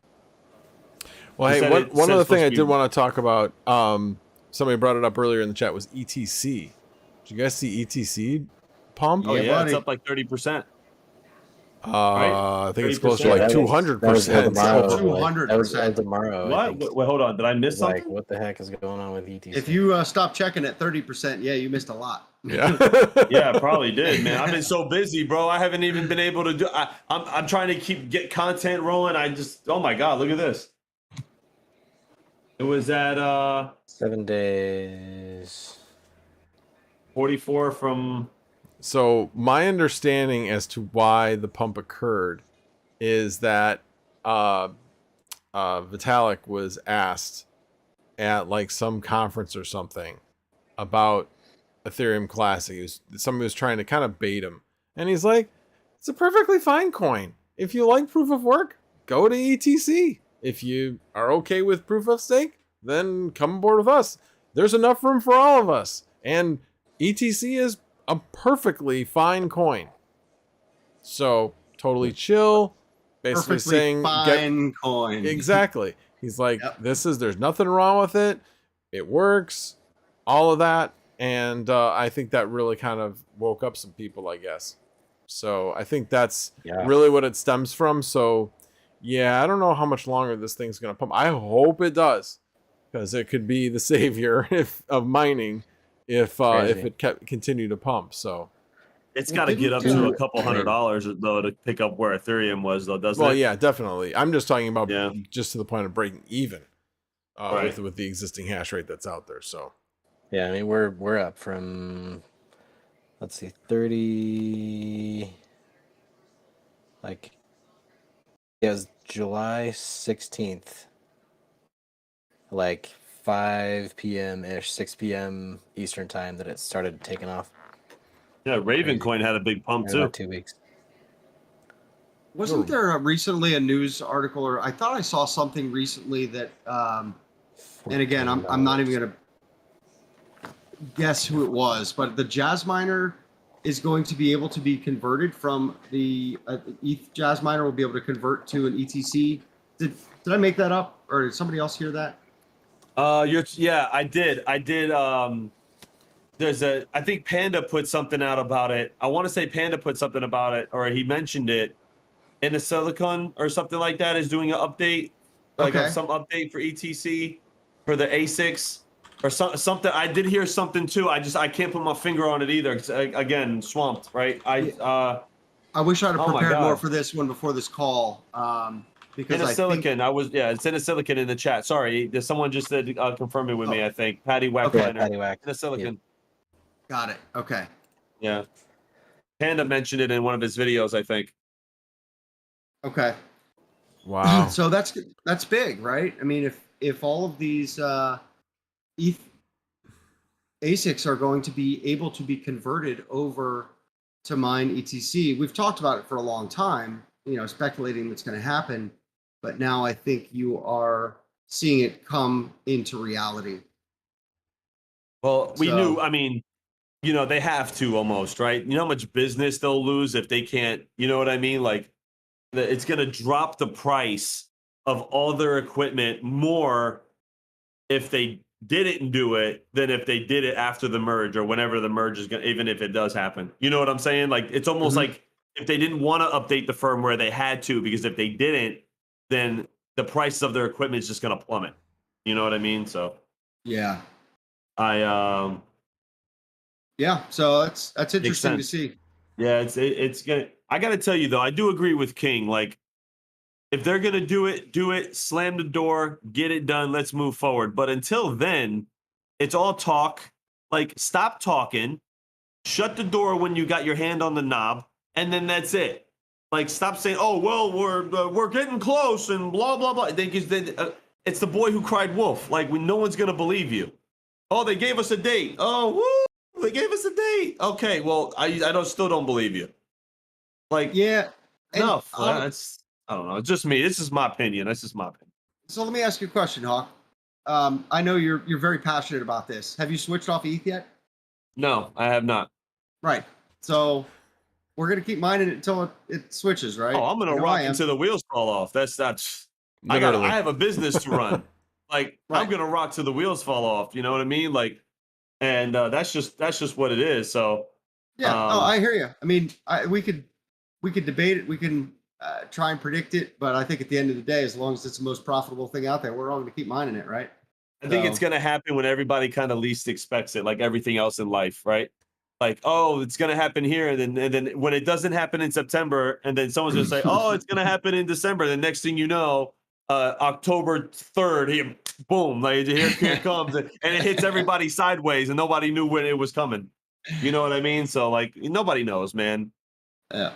Well, hey, one other thing I did want to talk about. Somebody brought it up earlier in the chat was ETC. Did you guys see ETC pump? Oh yeah, it's up like 30%. I think it's close to like 200%. 200%. Tomorrow. What? Wait, hold on. Did I miss something? Like, what the heck is going on with ETC? If you stop checking at 30%, yeah, you missed a lot. Yeah. Yeah, probably did, man. I've been so busy, bro. I haven't even been able to do. I'm trying to get content rolling. Oh my god, look at this. It was at 7 days. 44 from. So my understanding as to why the pump occurred is that Vitalik was asked at like some conference or something about Ethereum Classic. Somebody was trying to kind of bait him, and he's like, "It's a perfectly fine coin. If you like proof of work, go to ETC. If you are okay with proof of stake, then come aboard with us. There's enough room for all of us." And ETC is a perfectly fine coin. So totally chill. Basically Perfectly saying, fine coin. Exactly. He's like, Yep. there's nothing wrong with it. It works. All of that. And I think that really kind of woke up some people, I guess. So I think that's really what it stems from. So yeah, I don't know how much longer this thing's going to pump. I hope it does, because it could be the savior of mining if it kept continue to pump. So It's got to get up to a couple $100 though to pick up where Ethereum was, though, doesn't it? Well, yeah, definitely. I'm just talking about Yeah. just to the point of breaking even Right. with the existing hash rate that's out there. So Yeah, I mean we're up from, let's see, 30, like, it was July 16th, like 5 p.m. ish, 6 p.m. Eastern time, that it started taking off. Yeah, Raven coin had a big pump In too. about 2 weeks. Wasn't there recently a news article, or I thought I saw something recently that, and again, I'm not even going to guess who it was, but the Jasminer is going to be able to be converted from the ETH Jasminer will be able to convert to an ETC. Did I make that up, or did somebody else hear that? I did. I think Panda put something out about it. I want to say Panda put something about it, or he mentioned it in the Silicon or something like that, is doing an update, like some update for ETC for the A6 or something. I did hear something too. I can't put my finger on it either. Again, swamped, right? I wish I'd have Oh my prepared more God. for this one before this call. Because In the I Silicon, think, it's in the Silicon in the chat. Sorry, there's someone just said confirm it with me. I think Patty Wack Okay. Miner. Patty Wack. In the Silicon. got it. Okay. Yeah. Panda mentioned it in one of his videos, I think. Okay. wow. So that's big, right? I mean, if all of these ETH ASICs are going to be able to be converted over to mine ETC, we've talked about it for a long time, speculating that's going to happen, but now I think you are seeing it come into reality. Well, we knew, I mean, they have to almost, right? You know how much business they'll lose if they can't, you know what I mean? Like, it's going to drop the price of all their equipment more if they didn't do it than if they did it after the merge or whenever the merge is going to, even if it does happen. You know what I'm saying? Like, it's almost like if they didn't want to update the firmware, they had to, because if they didn't, then the price of their equipment is just going to plummet. You know what I mean? So, Yeah. Yeah, so that's interesting to see. Yeah, it's gonna. I gotta tell you though, I do agree with King. Like, if they're gonna do it. Slam the door, get it done. Let's move forward. But until then, it's all talk. Like, stop talking, shut the door when you got your hand on the knob, and then that's it. Like, stop saying, "Oh well, we're getting close," and blah blah blah. It's the boy who cried wolf. Like, no one's gonna believe you. Oh, they gave us a date. Oh, woo! They gave us a date. Okay, well, I still don't believe you. Like, Yeah. enough. I don't know. It's just me. This is my opinion. That's just my opinion. So let me ask you a question, Hawk. I know you're very passionate about this. Have you switched off ETH yet? No, I have not. Right. So we're gonna keep mining it until it switches, right? Oh, I'm gonna rock until the wheels fall off. That's I have a business to run. Like, Right. I'm gonna rock till the wheels fall off. You know what I mean? Like, and that's just what it is. So Yeah. I hear you. I mean, we could debate it. We can try and predict it, but I think at the end of the day, as long as it's the most profitable thing out there, we're all going to keep mining it, right? I think it's going to happen when everybody kind of least expects it, like everything else in life, right? Like, oh, it's going to happen here. And then when it doesn't happen in September, and then someone's going to say, oh, it's going to happen in December. The next thing you know, October 3rd, boom, like here it comes. And it hits everybody sideways, and nobody knew when it was coming. You know what I mean? So like nobody knows, man. Yeah.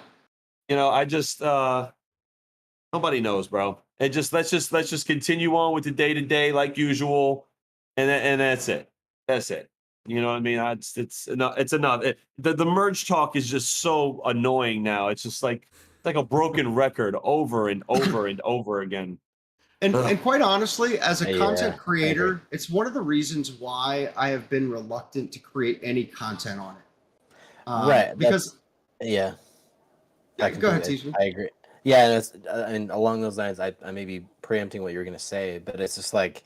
You know, I just nobody knows, bro. And just let's just continue on with the day to day like usual, and that's it. That's it. You know what I mean? It's enough. It's enough. The merge talk is just so annoying now. It's just like a broken record over and over and over again. And quite honestly, as a content I creator, it's one of the reasons why I have been reluctant to create any content on it. Right. Because yeah. go ahead, Tisha. I agree. Yeah, and it's, and along those lines, I may be preempting what you were going to say, but it's just like,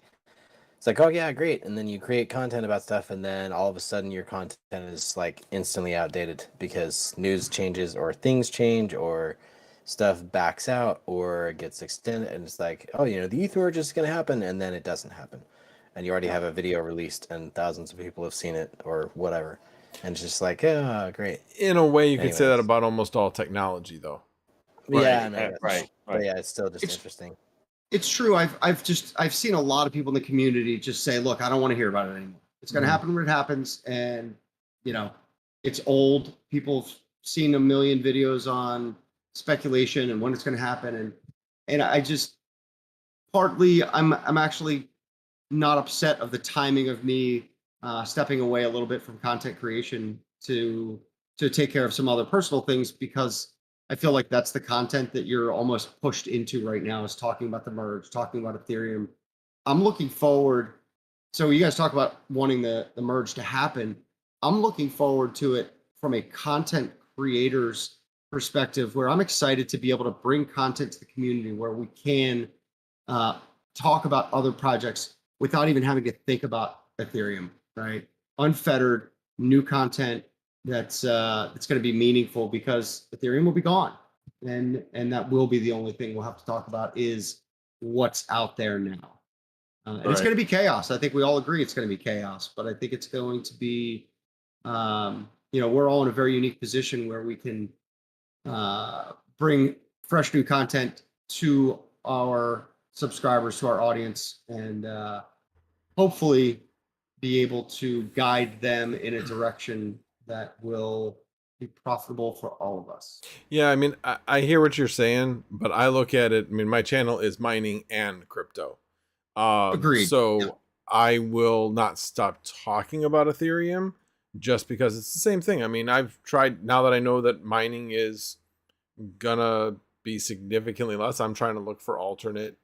it's like, oh yeah, great, and then you create content about stuff, and then all of a sudden your content is like instantly outdated because news changes or things change or stuff backs out or gets extended, and it's like, oh, you know, the ETHEREUM is going to happen, and then it doesn't happen, and you already have a video released and thousands of people have seen it or whatever, and it's just like, oh, great. In a way, you could say that Anyways. about almost all technology, though. Yeah, Right, I know, right. But yeah, it's still just interesting. It's true. I've seen a lot of people in the community just say, look, I don't want to hear about it anymore. It's going to happen when it happens. And, you know, it's old. People have seen a million videos on speculation and when it's going to happen. And I just, partly, I'm actually not upset of the timing of me stepping away a little bit from content creation to take care of some other personal things, because I feel like that's the content that you're almost pushed into right now, is talking about the merge, talking about Ethereum. I'm looking forward. So you guys talk about wanting the merge to happen. I'm looking forward to it from a content creator's perspective, where I'm excited to be able to bring content to the community where we can talk about other projects without even having to think about Ethereum, right? Unfettered, new content that's going to be meaningful, because Ethereum will be gone, and that will be the only thing we'll have to talk about is what's out there now. And it's going to be chaos. I think we all agree it's going to be chaos, but I think it's going to be, you know, we're all in a very unique position where we can bring fresh new content to our subscribers, to our audience, and hopefully be able to guide them in a direction that will be profitable for all of us. Yeah, I mean, I hear what you're saying, but I look at it, I mean, my channel is mining and crypto. Agreed. So yeah. I will not stop talking about Ethereum just because it's the same thing. I mean, I've tried, now that I know that mining is gonna be significantly less, I'm trying to look for alternate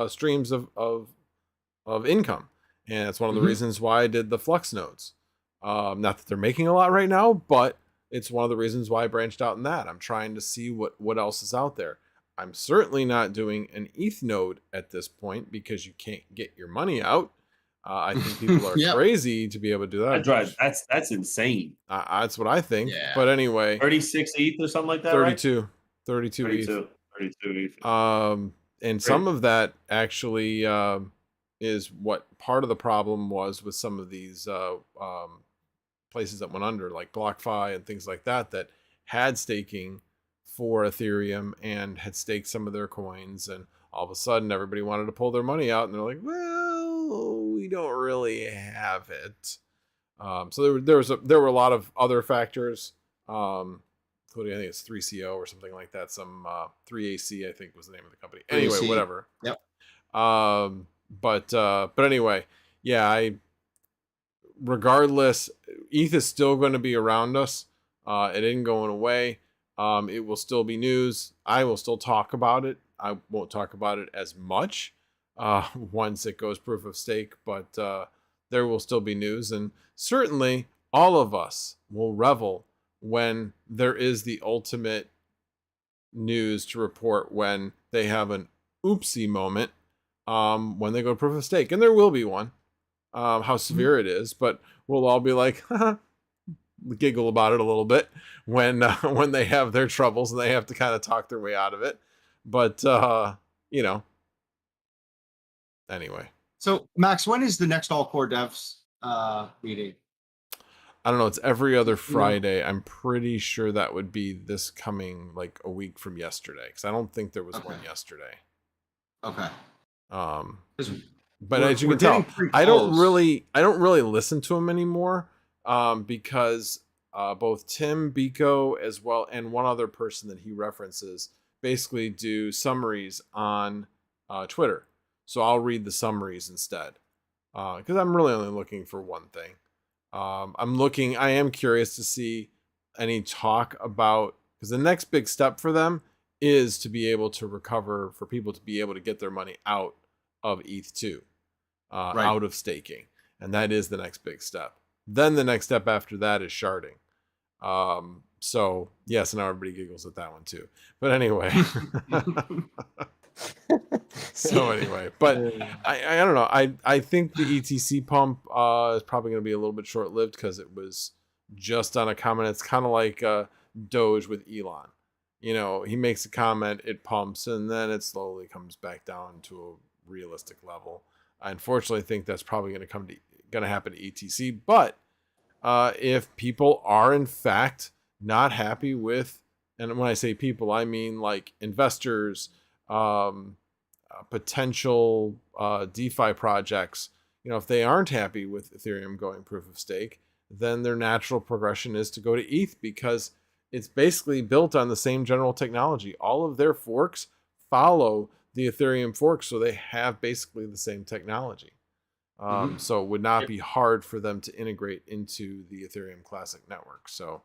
streams of income. And that's one of the reasons why I did the FLUX nodes. Not that they're making a lot right now, but it's one of the reasons why I branched out in that. I'm trying to see what else is out there. I'm certainly not doing an ETH node at this point because you can't get your money out. I think people are crazy to be able to do that. That's insane. That's what I think. Yeah. But anyway, 36 ETH or something like that, 32, right? 32 ETH. 32 ETH. And Great. Some of that actually is what part of the problem was with some of these places that went under, like BlockFi and things like that, that had staking for Ethereum and had staked some of their coins, and all of a sudden everybody wanted to pull their money out, and they're like, well, we don't really have it. So there were a lot of other factors, including, I think it's 3CO or something like that, some 3AC I think was the name of the company. Anyway, 3AC. whatever. Yep. But anyway, yeah, regardless, ETH is still going to be around us. It isn't going away. It will still be news. I will still talk about it. I won't talk about it as much once it goes proof of stake, but there will still be news. And certainly all of us will revel when there is the ultimate news to report, when they have an oopsie moment, when they go to proof of stake. And there will be one. How severe it is, but we'll all be like, giggle about it a little bit when they have their troubles and they have to kind of talk their way out of it. But you know, anyway. So Max, when is the next All Core Devs meeting? I don't know. It's every other Friday. I'm pretty sure that would be this coming like a week from yesterday, because I don't think there was one yesterday. Okay. But as you can tell, I don't really listen to them anymore, because both Tim Biko as well and one other person that he references basically do summaries on Twitter. So I'll read the summaries instead because I'm really only looking for one thing. I am curious to see any talk about, because the next big step for them is to be able to recover, for people to be able to get their money out of ETH2, out of staking. And that is the next big step. Then the next step after that is sharding. So yes, and now everybody giggles at that one too. But anyway. So anyway, but I don't know. I think the ETC pump is probably going to be a little bit short-lived because it was just on a comment. It's kind of like Doge with Elon. You know, he makes a comment, it pumps, and then it slowly comes back down to a realistic level. I unfortunately think that's probably going to happen to ETC. But if people are in fact not happy with, and when I say people, I mean like investors, potential DeFi projects, you know, if they aren't happy with Ethereum going proof of stake, then their natural progression is to go to ETH because it's basically built on the same general technology. All of their forks follow the Ethereum fork, so they have basically the same technology. So it would not be hard for them to integrate into the Ethereum Classic network. So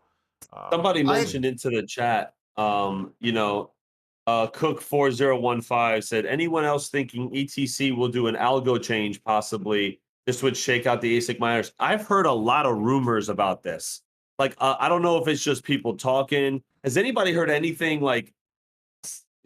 somebody mentioned into the chat, you know, Cook 4015 said, anyone else thinking ETC will do an algo change possibly? This would shake out the ASIC miners. I've heard a lot of rumors about this. Like, I don't know if it's just people talking. Has anybody heard anything like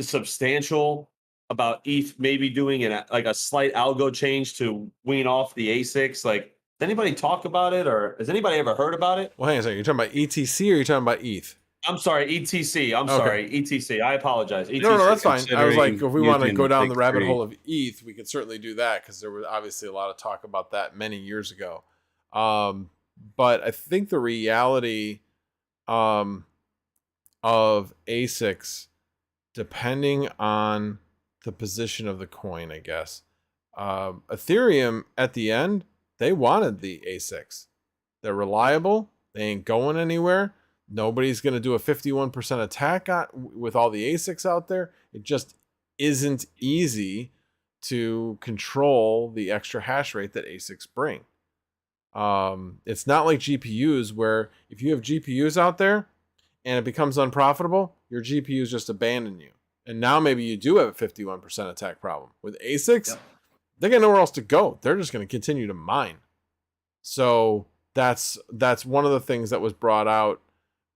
substantial about ETH maybe doing a slight algo change to wean off the ASICs? Like, does anybody talk about it, or has anybody ever heard about it? Well, hang on a second. You're talking about ETC or you're talking about ETH? I'm sorry, ETC. I'm sorry, ETC. I apologize. ETC. No, that's fine. I was like, if we want to go down the rabbit three. hole of ETH, we could certainly do that because there was obviously a lot of talk about that many years ago. But I think the reality of ASICs, depending on the position of the coin, I guess, Ethereum at the end, they wanted the ASICs. They're reliable. They ain't going anywhere. Nobody's going to do a 51% attack with all the ASICs out there. It just isn't easy to control the extra hash rate that ASICs bring. It's not like GPUs where if you have GPUs out there and it becomes unprofitable, your GPUs just abandon you. And now maybe you do have a 51% attack problem. With ASICs, they got nowhere else to go. They're just going to continue to mine. So that's one of the things that was brought out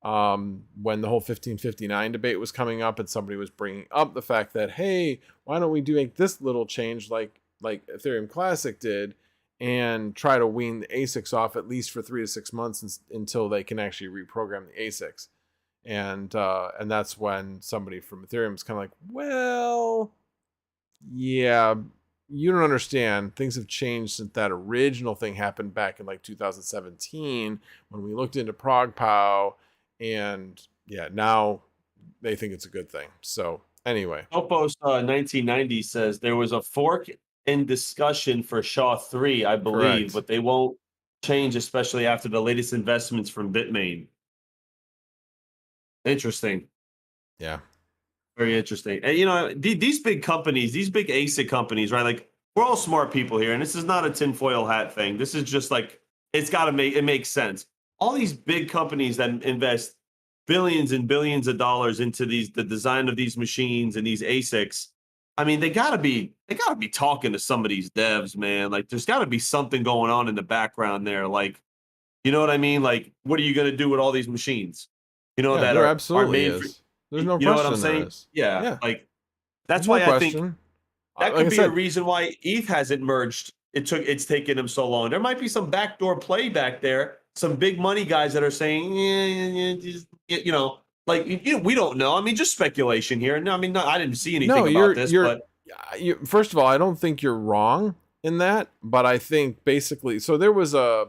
when the whole 1559 debate was coming up, and somebody was bringing up the fact that, hey, why don't we make this little change like Ethereum Classic did and try to wean the ASICs off at least for 3 to 6 months until they can actually reprogram the ASICs. And that's when somebody from Ethereum is kind of like, well, yeah, you don't understand. Things have changed since that original thing happened back in like 2017 when we looked into ProgPow. And yeah, now they think it's a good thing. So anyway. Opos 1990 says there was a fork in discussion for SHA-3, I believe, Correct. but they won't change, especially after the latest investments from Bitmain. Interesting. Yeah. Very interesting. And, you know, these big companies, these big ASIC companies, right? Like, we're all smart people here, and this is not a tinfoil hat thing. This is just like, it makes sense. All these big companies that invest billions and billions of dollars into the design of these machines and these ASICs, I mean, they gotta be talking to some of these devs, man. Like, there's gotta be something going on in the background there. Like, you know what I mean? Like, what are you gonna do with all these machines? You know, that there are absolutely made is. There's no you know what question I'm there saying? is. Yeah. Like, that's There's why no I think question. that Like could I be said, a reason why ETH hasn't merged. It's taken them so long. There might be some backdoor play back there. Some big money guys that are saying, you know, like, we don't know. I mean, just speculation here. No, I mean, I didn't see anything about this. But first of all, I don't think you're wrong in that, but I think basically, so there was a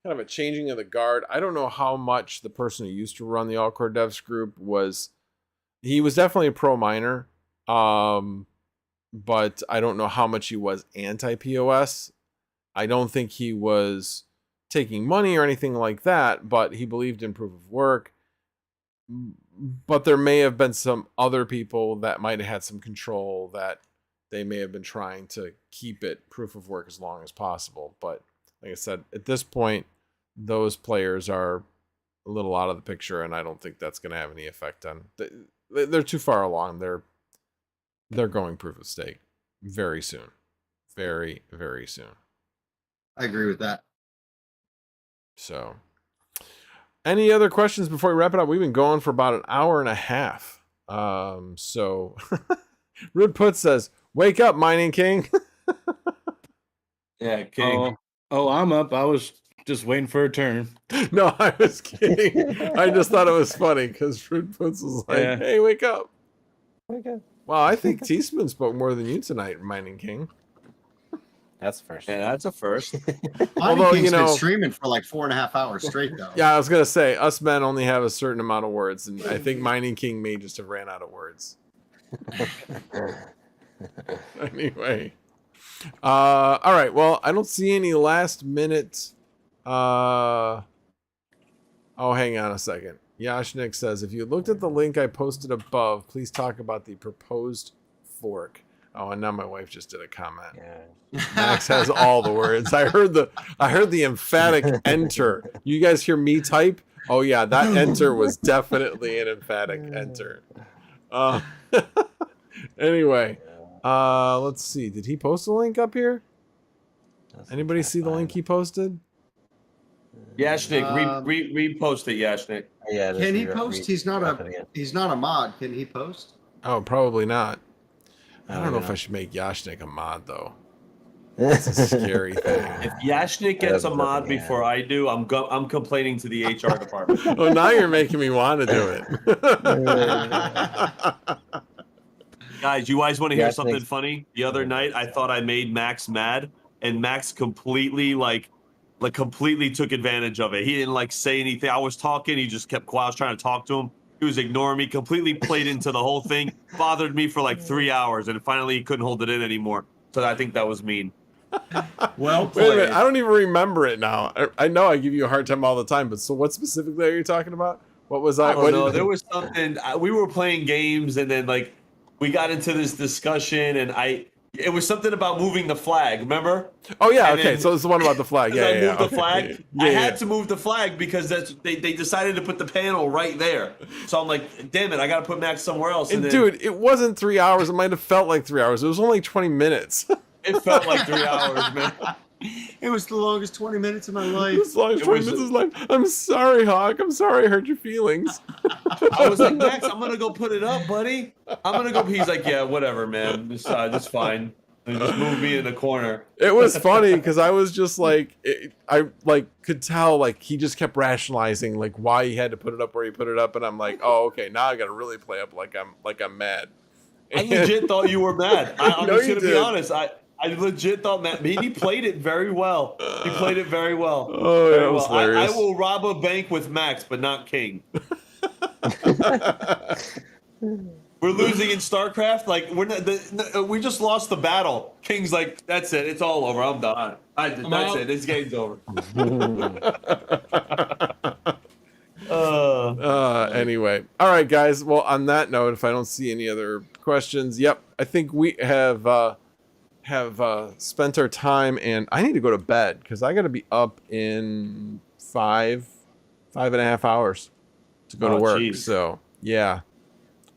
kind of a changing of the guard. I don't know how much the person who used to run the All Core Devs group was. He was definitely a pro miner, but I don't know how much he was anti-POS. I don't think he was taking money or anything like that, but he believed in proof of work. But there may have been some other people that might have had some control that they may have been trying to keep it proof of work as long as possible. But like I said, at this point, those players are a little out of the picture, and I don't think that's going to have any effect on. They're too far along. They're going proof of stake very soon, very, very soon. I agree with that. So, any other questions before we wrap it up? We've been going for about an hour and a half. So, Rib Put says, "Wake up, Mining King." Yeah, King. Oh, I'm up. I was just waiting for a turn. No, I was kidding. I just thought it was funny because Rib Puts was like, Yeah. "Hey, wake up." Okay. Well, I think Teaspoon spoke more than you tonight, Mining King. That's first. Yeah, that's a first. Although, King's you know- been streaming for like 4.5 hours straight though. Yeah, I was gonna say us men only have a certain amount of words, and I think Mining King may just have ran out of words. Anyway, all right. Well, I don't see any last minute. Oh, hang on a second. Yashnik says, if you looked at the link I posted above, please talk about the proposed fork. Oh, and now my wife just did a comment. Yeah. Max has all the words. I heard the emphatic enter. You guys hear me type? Oh yeah, that enter was definitely an emphatic enter. Anyway, let's see. Did he post a link up here? Anybody see the link he posted? Yashnik, repost it, Yashnik. Yeah. Can he post? He's not a mod. Can he post? Oh, probably not. I don't know if I should make Yashnik a mod though. It's a scary thing. If Yashnik gets a mod before I do, I'm complaining to the HR department. Oh, now you're making me want to do it. Guys, you guys want to hear Yashnik's- something funny? The other night, I thought I made Max mad, and Max completely completely took advantage of it. He didn't say anything. I was talking, he just kept quiet. I was trying to talk to him. He was ignoring me, completely played into the whole thing, bothered me for 3 hours, and finally he couldn't hold it in anymore. So I think that was mean. Well Wait a played. minute, I don't even remember it now. I know I give you a hard time all the time, but so what specifically are you talking about? What was I? I don't know. There was something. We were playing games, and then we got into this discussion, and it was something about moving the flag. Remember? Oh yeah, And okay. then- So it's the one about the flag. Yeah, I yeah. moved the okay. flag. Yeah, I yeah. had to move the flag because they decided to put the panel right there. So I'm like, damn it, I got to put Max somewhere else. And then dude, it wasn't 3 hours. It might have felt like 3 hours. It was only 20 minutes. it felt like 3 hours, man. It was the longest 20 minutes of my It life. was like 20 was- minutes of life. I'm sorry, Hawk. I'm sorry I hurt your feelings. I was like, Max, I'm gonna go put it up, buddy. I'm gonna go. He's like, yeah, whatever, man. It's fine. And just move me in the corner. It was funny because I was just I could tell he just kept rationalizing why he had to put it up where he put it up, and I'm like, oh, okay, now I got to really play up like I'm mad. I legit thought you were mad. I'm No, just you gonna be did. honest. I legit thought Matt. He played it very well. He played it very well. Oh, Very that was well. I hilarious. will rob a bank with Max, but not King. We're losing in StarCraft. We're not. We just lost the battle. King's like, that's it. It's all over. I'm done. That's it. This game's over. Anyway, all right, guys. Well, on that note, if I don't see any other questions, yep, I think we have spent our time, and I need to go to bed because I got to be up in 5.5 hours to go to work. Geez. So yeah.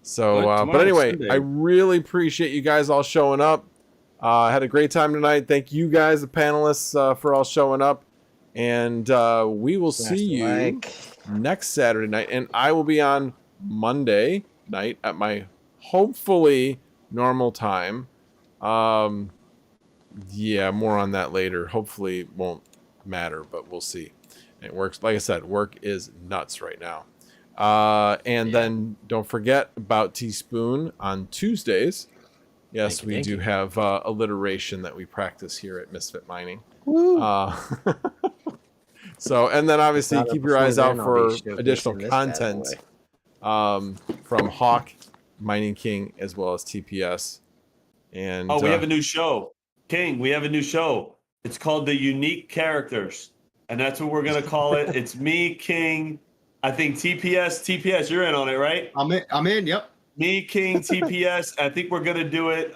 So, But but tomorrow's anyway, Sunday. I really appreciate you guys all showing up. I had a great time tonight. Thank you guys, the panelists, for all showing up. And we will see you next Saturday night. And I will be on Monday night at my hopefully normal time. Yeah, more on that later. Hopefully it won't matter, but we'll see. It works. Like I said, work is nuts right now. And then don't forget about Teaspoon on Tuesdays. Yes, we do have alliteration that we practice here at Misfit Mining. So, and then obviously keep your eyes out for additional content from Hawk, Mining King, as well as TPS. And we have a new show. King, we have a new show. It's called The Unique Characters. and that's what we're gonna call it. It's me, King. I think TPS, you're in on it, right? I'm in. Yep. Me, King, TPS. I think we're gonna do it.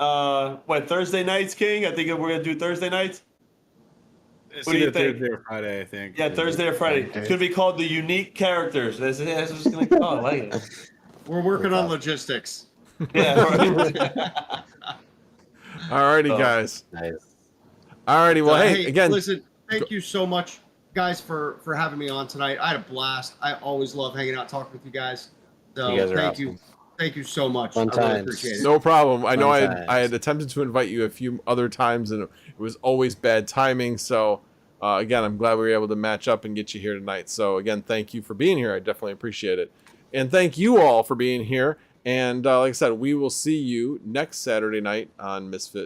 Thursday nights, King? I think we're gonna do Thursday nights. It's What do you either think? Thursday or Friday, I think. Yeah, Thursday or Friday. It's gonna be called the unique characters. That's what it's gonna be called. I like it. We're working on logistics. Yeah. Right. Alrighty, guys. Nice. Alrighty. Well, hey, again, listen. Thank you so much, guys, for having me on tonight. I had a blast. I always love hanging out, talking with you guys. So You guys are thank awesome. you. Thank you so much. Fun I really times. appreciate it. no problem. I know I Fun had attempted to invite you a few other times, and it was always bad timing. So, again, I'm glad we were able to match up and get you here tonight. So, again, thank you for being here. I definitely appreciate it. And thank you all for being here. And like I said, we will see you next Saturday night on Misfit